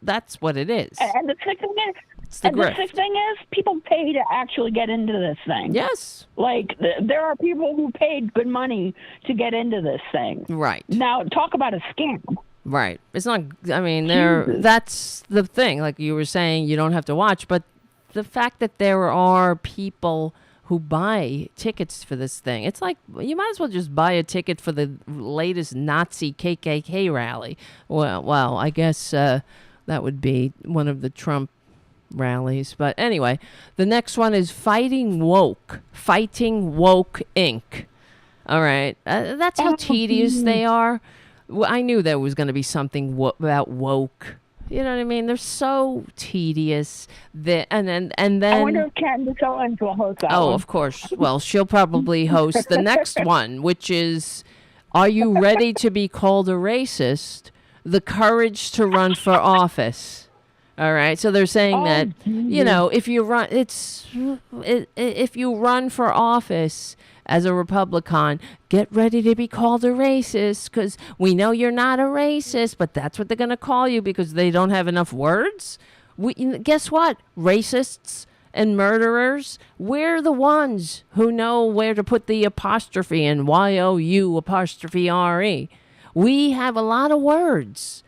is. And the sick thing is, people pay to actually get into this thing. Yes. Like, there are people who paid good money to get into this thing. Right. Now, talk about a scam. Right. It's not, that's the thing. Like you were saying, you don't have to watch, but the fact that there are people who buy tickets for this thing, it's like, you might as well just buy a ticket for the latest Nazi KKK rally. Well, I guess that would be one of the Trump rallies. But anyway, the next one is Fighting Woke Inc. All right. That's how tedious they are. I knew there was going to be something about woke. You know what I mean? They're so tedious. And then I wonder if Candace Owens will host that one. Of course. Well, she'll probably host the next one, which is, are you ready to be called a racist? The courage to run for office. All right. So they're saying that, if you run for office as a Republican, get ready to be called a racist, because we know you're not a racist, but that's what they're going to call you because they don't have enough words. Guess what? Racists and murderers, we're the ones who know where to put the apostrophe in, YOU''RE. We have a lot of words.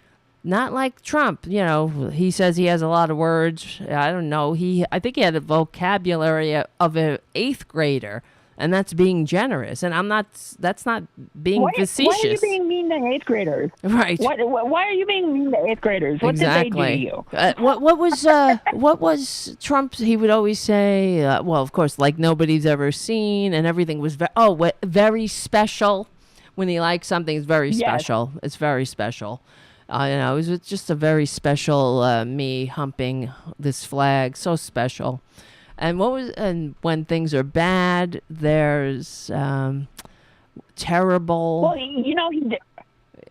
Not like Trump, he says he has a lot of words. I don't know. I think he had a vocabulary of an 8th grader. And that's being generous. And that's not being facetious. Why are you being mean to 8th graders? Right. Why are you being mean to 8th graders? What did they do to you? What was Trump? He would always say, well, of course, like nobody's ever seen, and everything was very special. When he likes something, it's very special. It's very special. It was just a very special me humping this flag. So special. And when things are bad, there's terrible.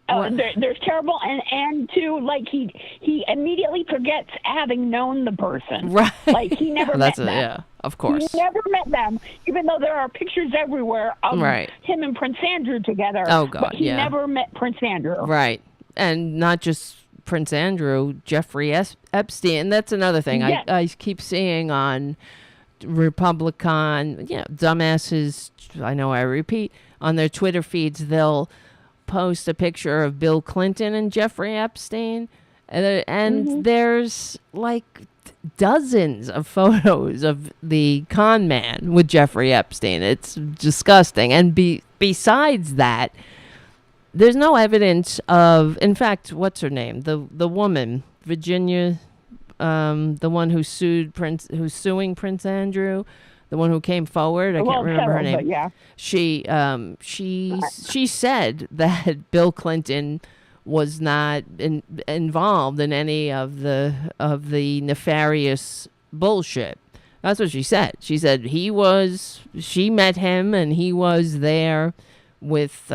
Well, there's terrible, and too, like he immediately forgets having known the person. Right. Like he never met them. Yeah, of course. He never met them, even though there are pictures everywhere of him and Prince Andrew together. Oh God, but he never met Prince Andrew. Right, and not just Prince Andrew, Jeffrey Epstein. That's another thing I keep seeing on Republican, dumbasses. I know I repeat on their Twitter feeds. They'll post a picture of Bill Clinton and Jeffrey Epstein, and there's like dozens of photos of the con man with Jeffrey Epstein. It's disgusting. And besides that, there's no evidence of, in fact, what's her name? The woman, Virginia, the one who's suing Prince Andrew, the one who came forward. I can't remember her name. Yeah. She said that Bill Clinton was not involved in any of the nefarious bullshit. That's what she said. She said she met him and he was there with,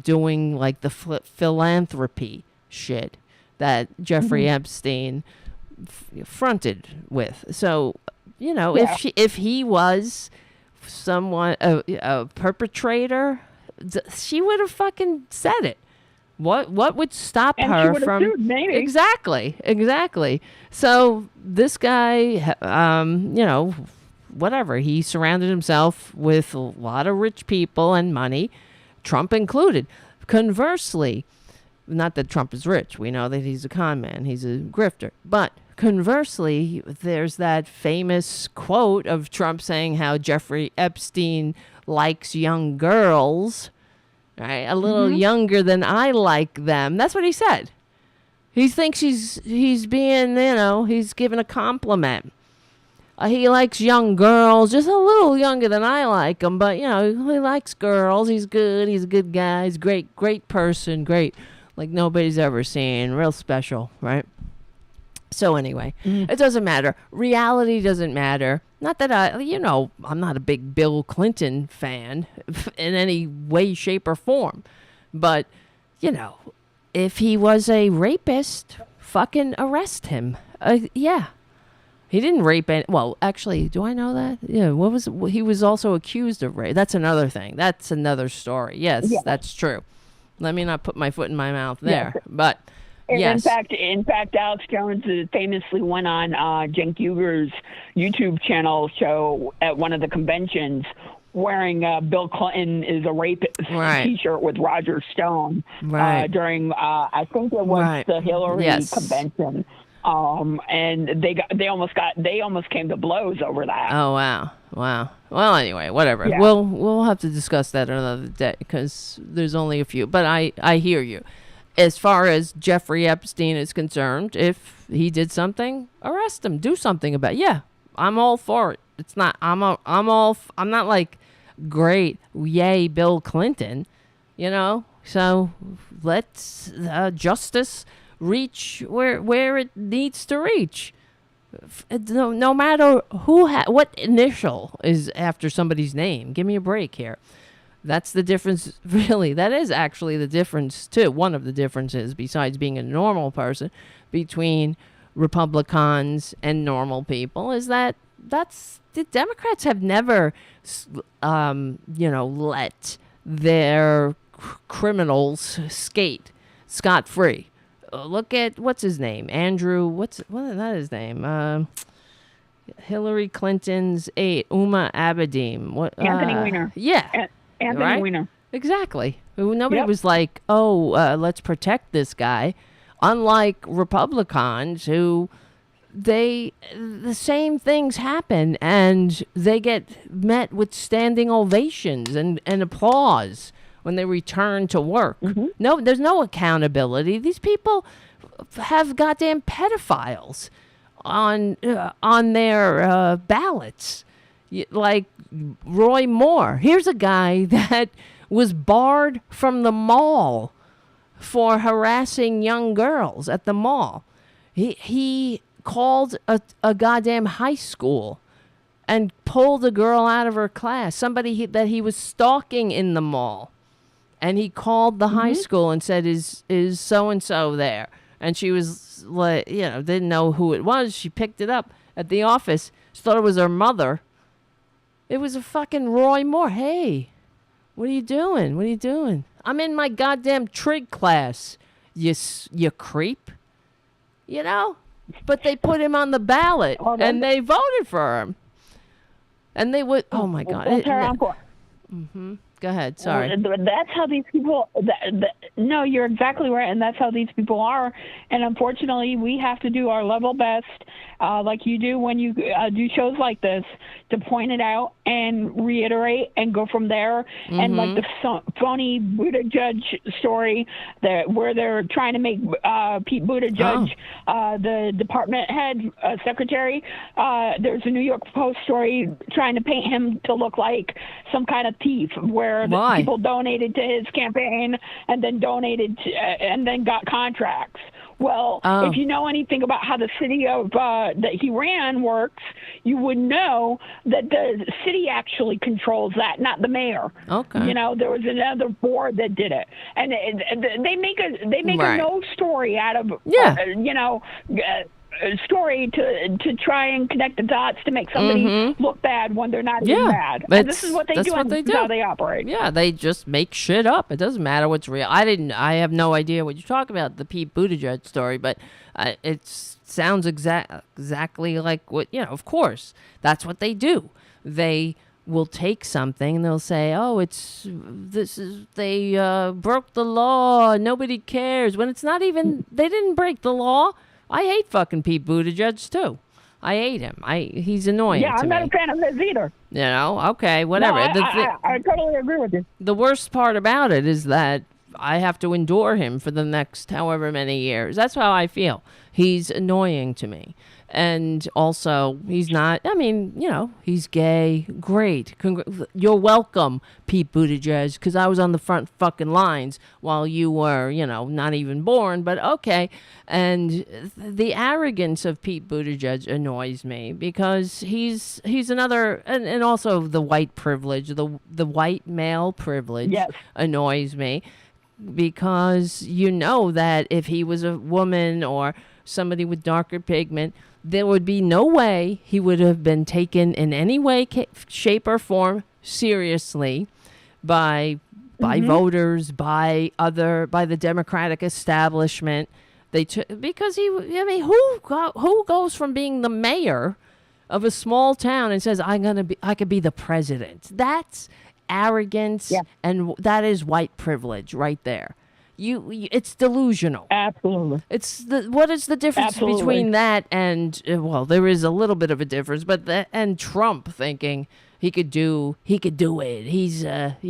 doing like the philanthropy shit that Jeffrey Epstein fronted with. So, if he was someone, a perpetrator, she would have fucking said it. What would stop her from sued, maybe. Exactly. So this guy, whatever, he surrounded himself with a lot of rich people and money, Trump included. Conversely, not that Trump is rich, we know that he's a con man, he's a grifter, but conversely, there's that famous quote of Trump saying how Jeffrey Epstein likes young girls, right? A little younger than I like them. That's what he said. He thinks he's being, he's giving a compliment. He likes young girls, just a little younger than I like them, but, he likes girls. He's good. He's a good guy. He's a great person. Great, like nobody's ever seen. Real special, right? So anyway, it doesn't matter. Reality doesn't matter. Not that I'm not a big Bill Clinton fan in any way, shape, or form. But, if he was a rapist, fucking arrest him. Yeah. He didn't rape any. Well, actually, do I know that? Yeah. He was also accused of rape. That's another thing. That's another story. Yes, that's true. Let me not put my foot in my mouth there. Yes. But. Yes. In fact, Alex Jones famously went on Cenk Uygur's YouTube channel show at one of the conventions wearing Bill Clinton is a rapist T-shirt with Roger Stone during I think it was the Hillary convention. And they almost came to blows over that. Oh wow. Well, anyway, whatever. Yeah. We'll have to discuss that another day because there's only a few. But I hear you. As far as Jeffrey Epstein is concerned, if he did something, arrest him. Do something about it. Yeah, I'm all for it. It's not. I'm not like, great, yay, Bill Clinton. So let's justice reach where it needs to reach. No matter what initial is after somebody's name. Give me a break here. That's the difference, really. That is actually the difference, too. One of the differences, besides being a normal person, between Republicans and normal people, is that the Democrats have never, let their criminals skate scot-free. Look at, what's his name? Andrew, what is that his name? Hillary Clinton's aide, Uma Abedin. Anthony Weiner. Yeah. Anthony Weiner. Exactly. Nobody was like, let's protect this guy. Unlike Republicans who the same things happen, and they get met with standing ovations and applause when they return to work. No, there's no accountability. These people have goddamn pedophiles on their ballots, like Roy Moore. Here's a guy that was barred from the mall for harassing young girls at the mall. He called a goddamn high school and pulled a girl out of her class, somebody that he was stalking in the mall. And he called the high school and said, is so-and-so there? And she was like, didn't know who it was. She picked it up at the office. She thought it was her mother. It was a fucking Roy Moore. Hey, what are you doing? What are you doing? I'm in my goddamn trig class, you creep. But they put him on the ballot, and they voted for him. And they would, oh my God. Go ahead. Sorry. That's how these people. No, you're exactly right, and that's how these people are. And unfortunately, we have to do our level best, like you do when you do shows like this, to point it out and reiterate and go from there. And like the phony Buttigieg story where they're trying to make Pete Buttigieg the department head secretary. There's a New York Post story trying to paint him to look like some kind of thief, where people donated to his campaign and then and then got contracts. Well, if you know anything about how the city of that he ran works, you would know that the city actually controls that, not the mayor. Okay. There was another board that did it, and they make a no story out of story to try and connect the dots to make somebody look bad when they're not even bad. And this is what they do, and this is how they operate. Yeah, they just make shit up. It doesn't matter what's real. I have no idea what you're talking about, the Pete Buttigieg story, but it sounds exactly like what, of course, that's what they do. They will take something and they'll say, they broke the law, nobody cares, when it's not even, they didn't break the law. I hate fucking Pete Buttigieg too. I hate him. He's annoying to me. Yeah, I'm not a fan of his either. Okay, whatever. No, I totally agree with you. The worst part about it is that I have to endure him for the next however many years. That's how I feel. He's annoying to me. And also, he's not, he's gay. Great. You're welcome, Pete Buttigieg, because I was on the front fucking lines while you were, not even born, but okay. And the arrogance of Pete Buttigieg annoys me because he's another, and also the white privilege, the white male privilege annoys me, because that if he was a woman or somebody with darker pigment, there would be no way he would have been taken in any way, shape, or form seriously by voters, by the Democratic establishment. Because who goes from being the mayor of a small town and says I could be the president? That's arrogance, and that is white privilege right there. It's delusional. Absolutely. What is the difference between that and there is a little bit of a difference, but and Trump thinking he could do it. He's I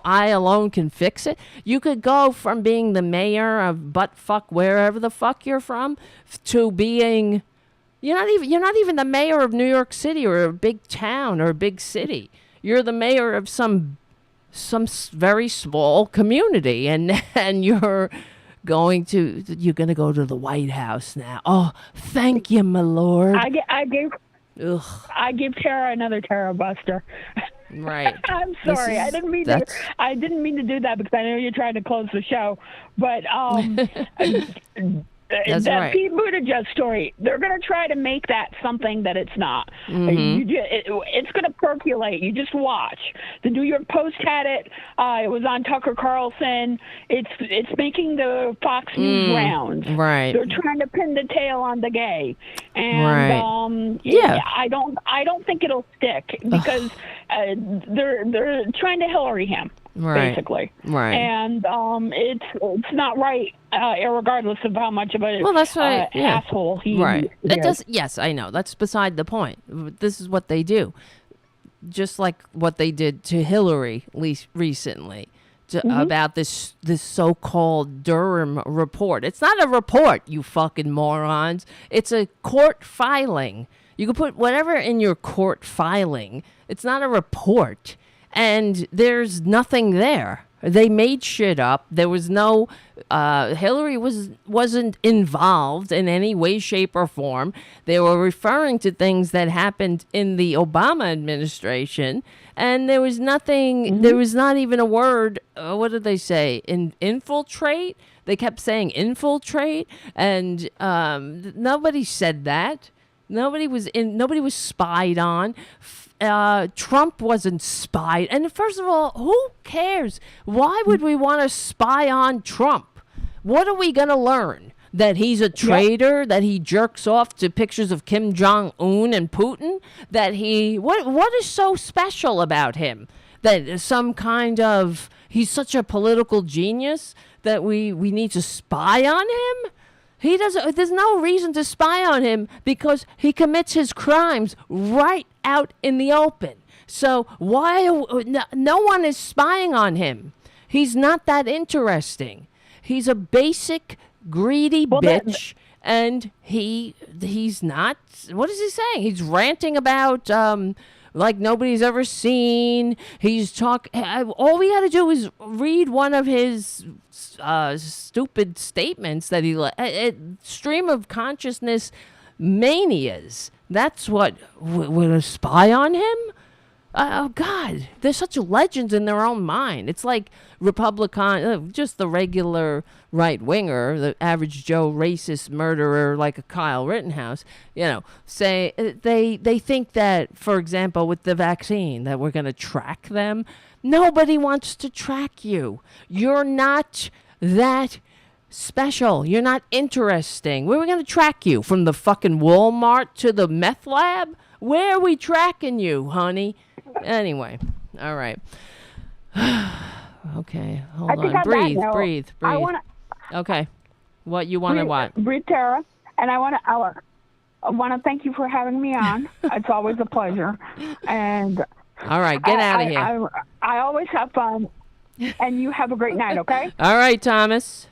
alone can fix it. You could go from being the mayor of buttfuck wherever the fuck you're from to being you're not even the mayor of New York City or a big town or a big city. You're the mayor of some very small community, and you're going to go to the White House now. Oh, thank you, my lord. I give Tara another Tarabuster. Right. I'm sorry. I didn't mean to do that because I know you're trying to close the show, but That's that right. Pete Buttigieg story, they're going to try to make that something that it's not. It's going to percolate. You just watch. The New York Post had it. It was on Tucker Carlson. It's making the Fox News rounds. Right. They're trying to pin the tail on the gay, and I don't think it'll stick because they're trying to Hillary him. basically. Right. And it's not right, irregardless of how much of a that's what asshole he right. is. It does. Yes, I know. That's beside the point. This is what they do, just like what they did to Hillary recently. About this so-called Durham report. It's not a report, you fucking morons. It's a court filing. You can put whatever in your court filing. It's not a report. And there's nothing there. They made shit up. There was no Hillary wasn't involved in any way, shape, or form. They were referring to things that happened in the Obama administration, and there was nothing. There was not even a word. What did they say? Infiltrate. They kept saying infiltrate, and nobody said that. Nobody was spied on. Trump wasn't spied. And first of all, who cares? Why would we want to spy on Trump? What are we going to learn? That he's a traitor? That he jerks off to pictures of Kim Jong-un and Putin? That what is so special about him? That some kind of, he's such a political genius that we need to spy on him? There's no reason to spy on him because he commits his crimes right out in the open. So no one is spying on him. He's not that interesting. He's a basic greedy bitch, and he's not. What is he saying? He's ranting about like nobody's ever seen. He's all we got to do is read one of his stupid statements that he stream of consciousness manias. That's what would a spy on him. Oh, God, they're such legends in their own mind. It's like Republican, just the regular right-winger, the average Joe racist murderer like a Kyle Rittenhouse, say they think that, for example, with the vaccine, that we're going to track them. Nobody wants to track you. You're not that special. You're not interesting. Where are we going to track you? From the fucking Walmart to the meth lab? Where are we tracking you, honey? Anyway, all right. Okay, hold on. Breathe. Okay, what you want to what? Breathe, Tara. And I want to thank you for having me on. It's always a pleasure. And all right, get out of here. I always have fun. And you have a great night. Okay. All right, Thomas.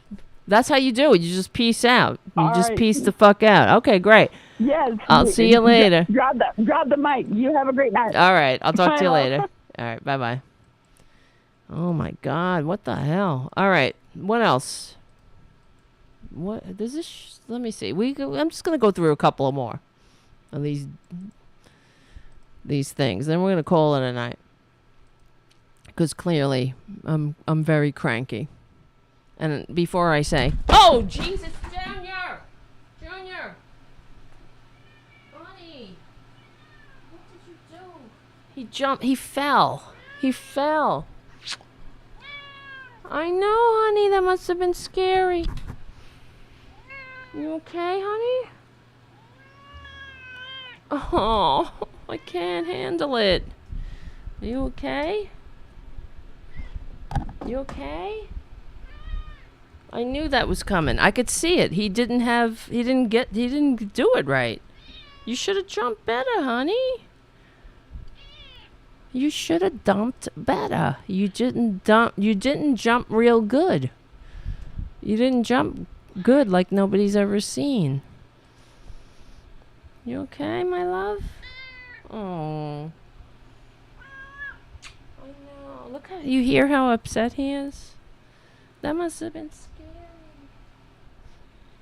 That's how you do it. You just peace out. You just peace the fuck out. Okay, great. Yes. I'll see you later. Drop the mic. You have a great night. All right. I'll talk to you later. All right. Bye-bye. Oh, my God. What the hell? All right. What else? What does this? Let me see. I'm just going to go through a couple more of these things. Then we're going to call it a night. Because clearly I'm very cranky. And before I say, oh, Jesus, Junior! Honey, what did you do? He jumped. He fell. I know, honey. That must have been scary. You okay, honey? Oh, I can't handle it. Are you okay? You okay? I knew that was coming. I could see it. He didn't do it right. You should have jumped better, honey. You should have dumped better. You didn't jump real good. You didn't jump good like nobody's ever seen. You okay, my love? Oh. I know. Look how you hear how upset he is? That must have been scary.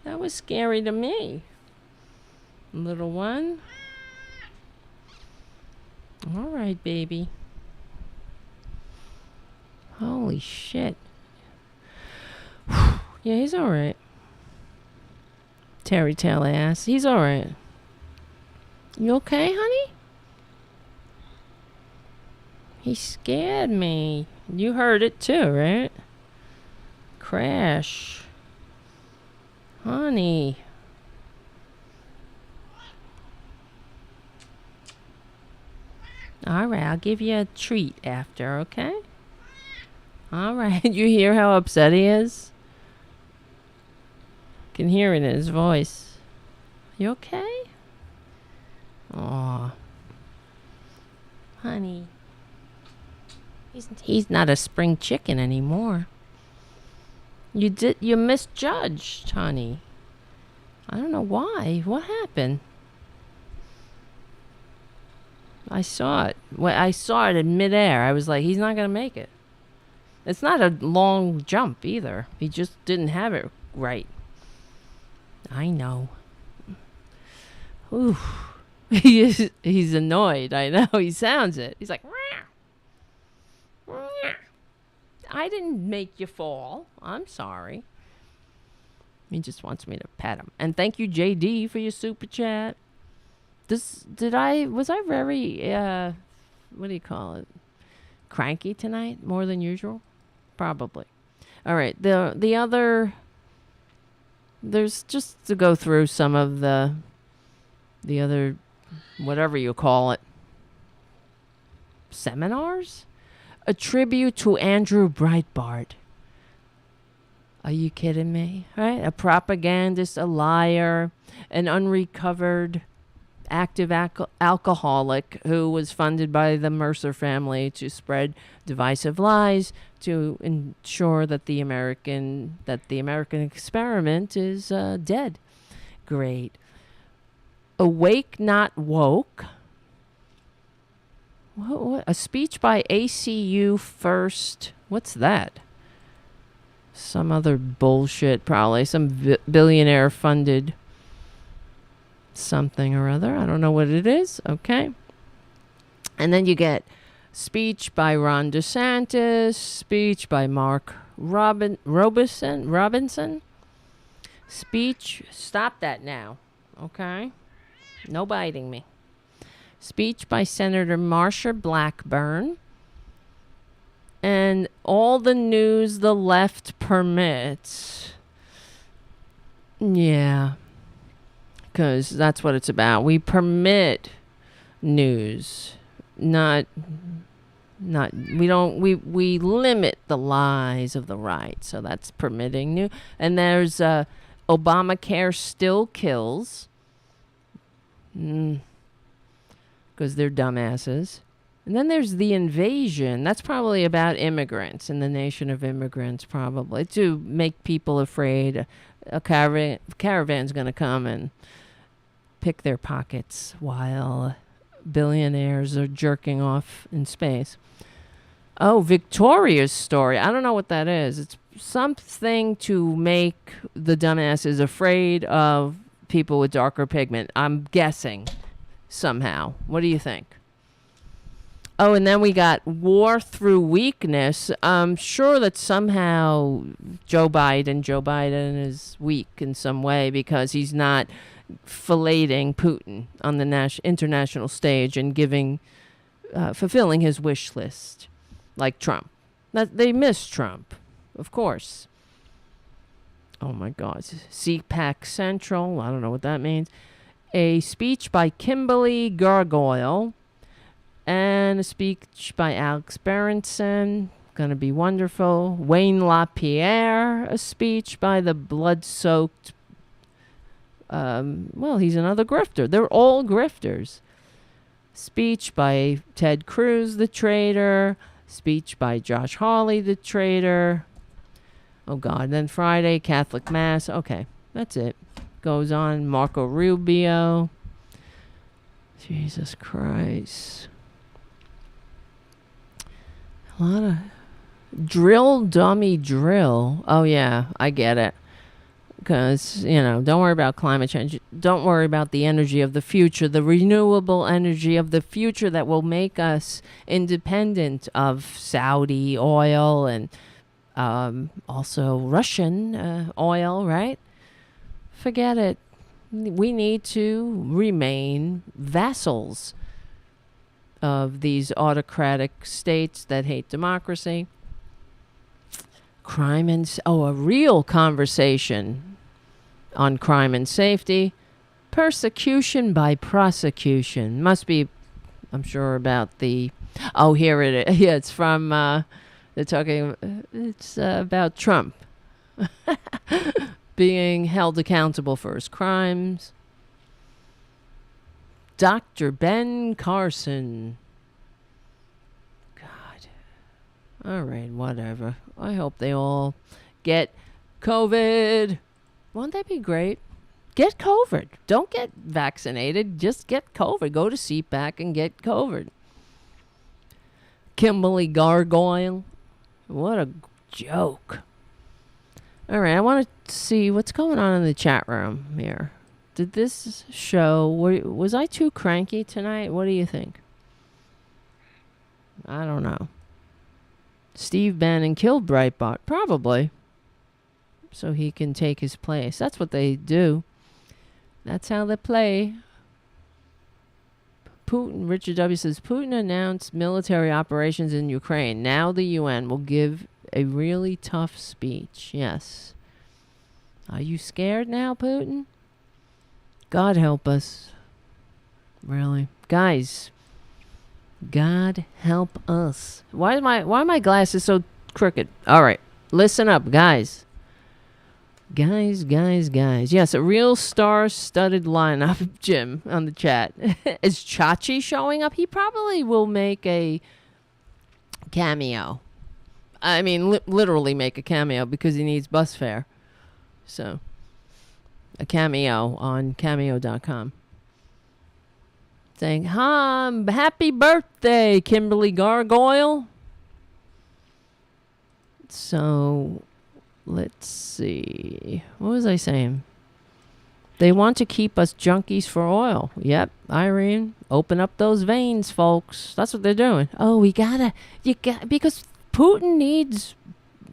That was scary to me. Little one. All right, baby. Holy shit. Yeah, he's all right. Terry tail ass. He's all right. You okay, honey? He scared me. You heard it too, right? Crash. Honey. All right, I'll give you a treat after, okay? All right. You hear how upset he is? Can hear it in his voice. You okay? Aw. Honey. He's not a spring chicken anymore. You misjudged, honey. I don't know why. What happened? I saw it. I saw it in midair. I was like, he's not going to make it. It's not a long jump either. He just didn't have it right. I know. Ooh. He's annoyed. I know. He sounds it. He's like, I didn't make you fall. I'm sorry. He just wants me to pet him. And thank you, JD, for your super chat. Was I very, what do you call it? Cranky tonight? More than usual? Probably. All right. The other, there's just to go through some of the other, whatever you call it, seminars? A tribute to Andrew Breitbart. Are you kidding me? Right? A propagandist, a liar, an unrecovered active alcoholic who was funded by the Mercer family to spread divisive lies to ensure that the American experiment is dead. Great. Awake Not Woke. What? A speech by ACU First. What's that? Some other bullshit, probably. Some billionaire funded something or other. I don't know what it is. Okay. And then you get speech by Ron DeSantis, speech by Mark Robinson. Speech. Stop that now. Okay. No biting me. Speech by Senator Marsha Blackburn. And all the news the left permits. Yeah. Because that's what it's about. We permit news. We limit the lies of the right. So that's permitting news. And there's Obamacare still kills. Because they're dumbasses. And then there's the invasion. That's probably about immigrants and the nation of immigrants, probably, to make people afraid a caravan's going to come and pick their pockets while billionaires are jerking off in space. Oh, Victoria's story. I don't know what that is. It's something to make the dumbasses afraid of people with darker pigment. I'm guessing somehow. What do you think? Oh, and then we got war through weakness. I'm sure that somehow Joe Biden is weak in some way because he's not filleting Putin on the international stage and fulfilling his wish list like Trump. They miss Trump, of course. Oh, my God. CPAC Central. I don't know what that means. A speech by Kimberly Gargoyle. And a speech by Alex Berenson. Going to be wonderful. Wayne LaPierre. A speech by the blood-soaked... he's another grifter. They're all grifters. Speech by Ted Cruz, the traitor. Speech by Josh Hawley, the traitor. Oh, God. Then Friday, Catholic Mass. Okay, that's it. Goes on. Marco Rubio. Jesus Christ. A lot of drill, dummy drill. Oh, yeah, I get it. Because, don't worry about climate change. Don't worry about the energy of the future, the renewable energy of the future that will make us independent of Saudi oil and also Russian oil, right? Forget it. We need to remain vassals of these autocratic states that hate democracy. Crime and... a real conversation on crime and safety. Persecution by prosecution. Must be, I'm sure, about the... Oh, here it is. Yeah, it's from They're talking, it's about Trump being held accountable for his crimes. Dr. Ben Carson. God. All right, whatever. I hope they all get COVID. Won't that be great? Get COVID. Don't get vaccinated. Just get COVID. Go to CPAC and get COVID. Kimberly Gargoyle. What a joke. All right, I want to see what's going on in the chat room here. Did this show, was I too cranky tonight? What do you think? I don't know. Steve Bannon killed Breitbart. Probably. So he can take his place. That's what they do. That's how they play. Putin, Richard W. says, Putin announced military operations in Ukraine. Now the UN will give a really tough speech. Yes. Are you scared now, Putin? God help us. Really. Guys. God help us. Why are my glasses so crooked? All right. Listen up, guys. Guys. Yes, a real star-studded lineup, Jim, on the chat. Is Chachi showing up? He probably will make a cameo. I mean, literally make a cameo because he needs bus fare. So, a cameo on cameo.com. Saying, happy birthday, Kimberly Gargoyle. So, let's see. What was I saying? They want to keep us junkies for oil. Yep, Irene, open up those veins, folks. That's what they're doing. Oh, because Putin needs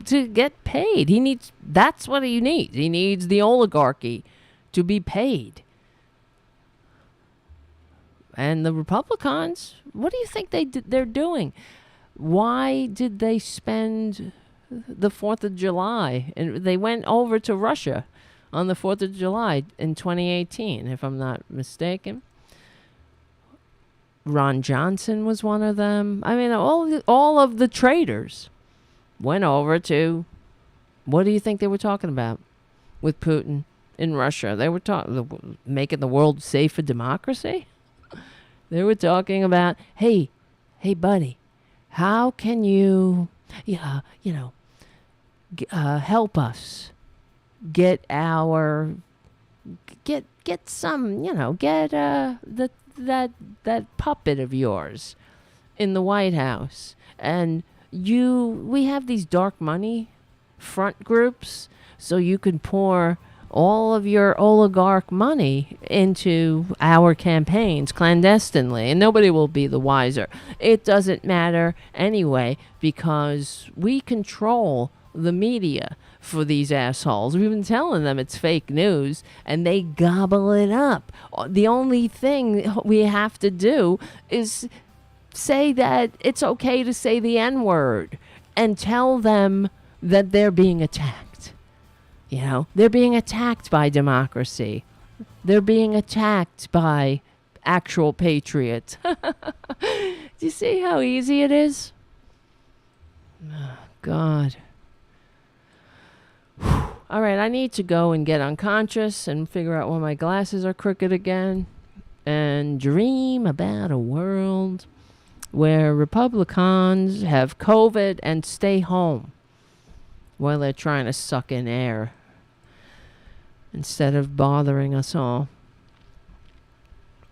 to get paid. That's what he needs. He needs the oligarchy to be paid. And the Republicans, what do you think they're doing? Why did they spend the 4th of July? And they went over to Russia on the 4th of July in 2018, if I'm not mistaken. Ron Johnson was one of them. I mean, all of the traitors went over to, what do you think they were talking about with Putin in Russia? They were making the world safe for democracy. They were talking about, hey, buddy, how can you, help us get some, that puppet of yours in the White House. And we have these dark money front groups, so you can pour all of your oligarch money into our campaigns clandestinely, and nobody will be the wiser. It doesn't matter anyway, because we control the media for these assholes. We've been telling them it's fake news, and they gobble it up. The only thing we have to do is say that it's okay to say the N-word and tell them that they're being attacked. They're being attacked by democracy. They're being attacked by actual patriots. Do you see how easy it is? Oh, God. All right, I need to go and get unconscious and figure out why my glasses are crooked again and dream about a world where Republicans have COVID and stay home while they're trying to suck in air instead of bothering us all.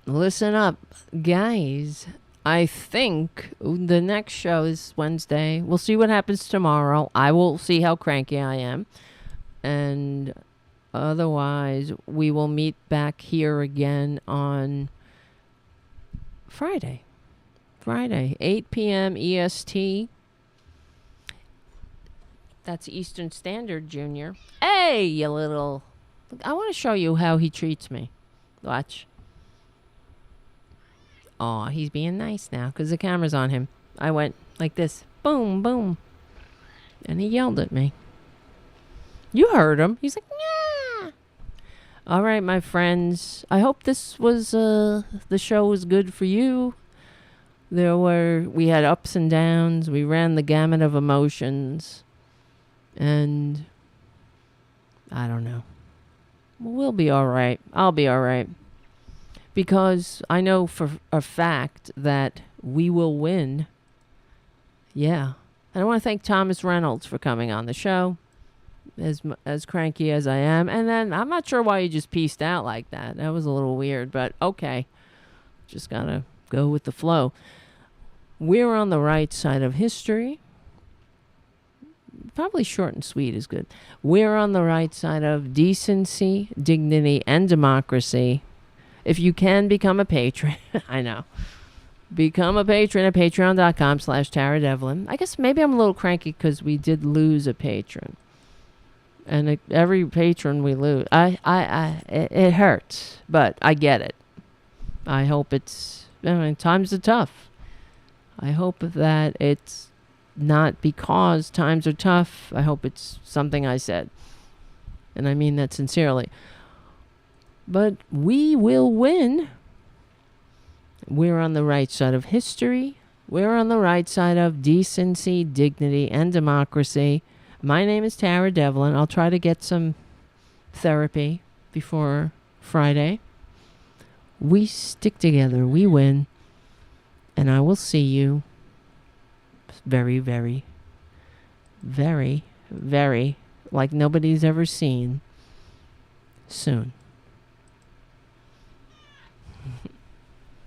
Listen up, guys. I think the next show is Wednesday. We'll see what happens tomorrow. I will see how cranky I am. And otherwise, we will meet back here again on Friday. 8 p.m. EST. That's Eastern Standard, Junior. Hey, you little... I want to show you how he treats me. Watch. Aw, he's being nice now because the camera's on him. I went like this. Boom, boom. And he yelled at me. You heard him. He's like, yeah. All right, my friends. I hope this was, the show was good for you. We had ups and downs. We ran the gamut of emotions. And I don't know. We'll be all right. I'll be all right. Because I know for a fact that we will win. Yeah. And I want to thank Thomas Reynolds for coming on the show. As cranky as I am. And then I'm not sure why you just pieced out like that. That was a little weird, but okay. Just gotta go with the flow. We're on the right side of history. Probably short and sweet is good. We're on the right side of decency, dignity, and democracy. If you can become a patron, I know. Become a patron at patreon.com/Tara Devlin. I guess maybe I'm a little cranky because we did lose a patron. And every patron we lose, it hurts, but I get it. I hope times are tough. I hope that it's not because times are tough. I hope it's something I said. And I mean that sincerely. But we will win. We're on the right side of history. We're on the right side of decency, dignity, and democracy. My name is Tara Devlin. I'll try to get some therapy before Friday. We stick together. We win. And I will see you very, very, very, very, like nobody's ever seen soon.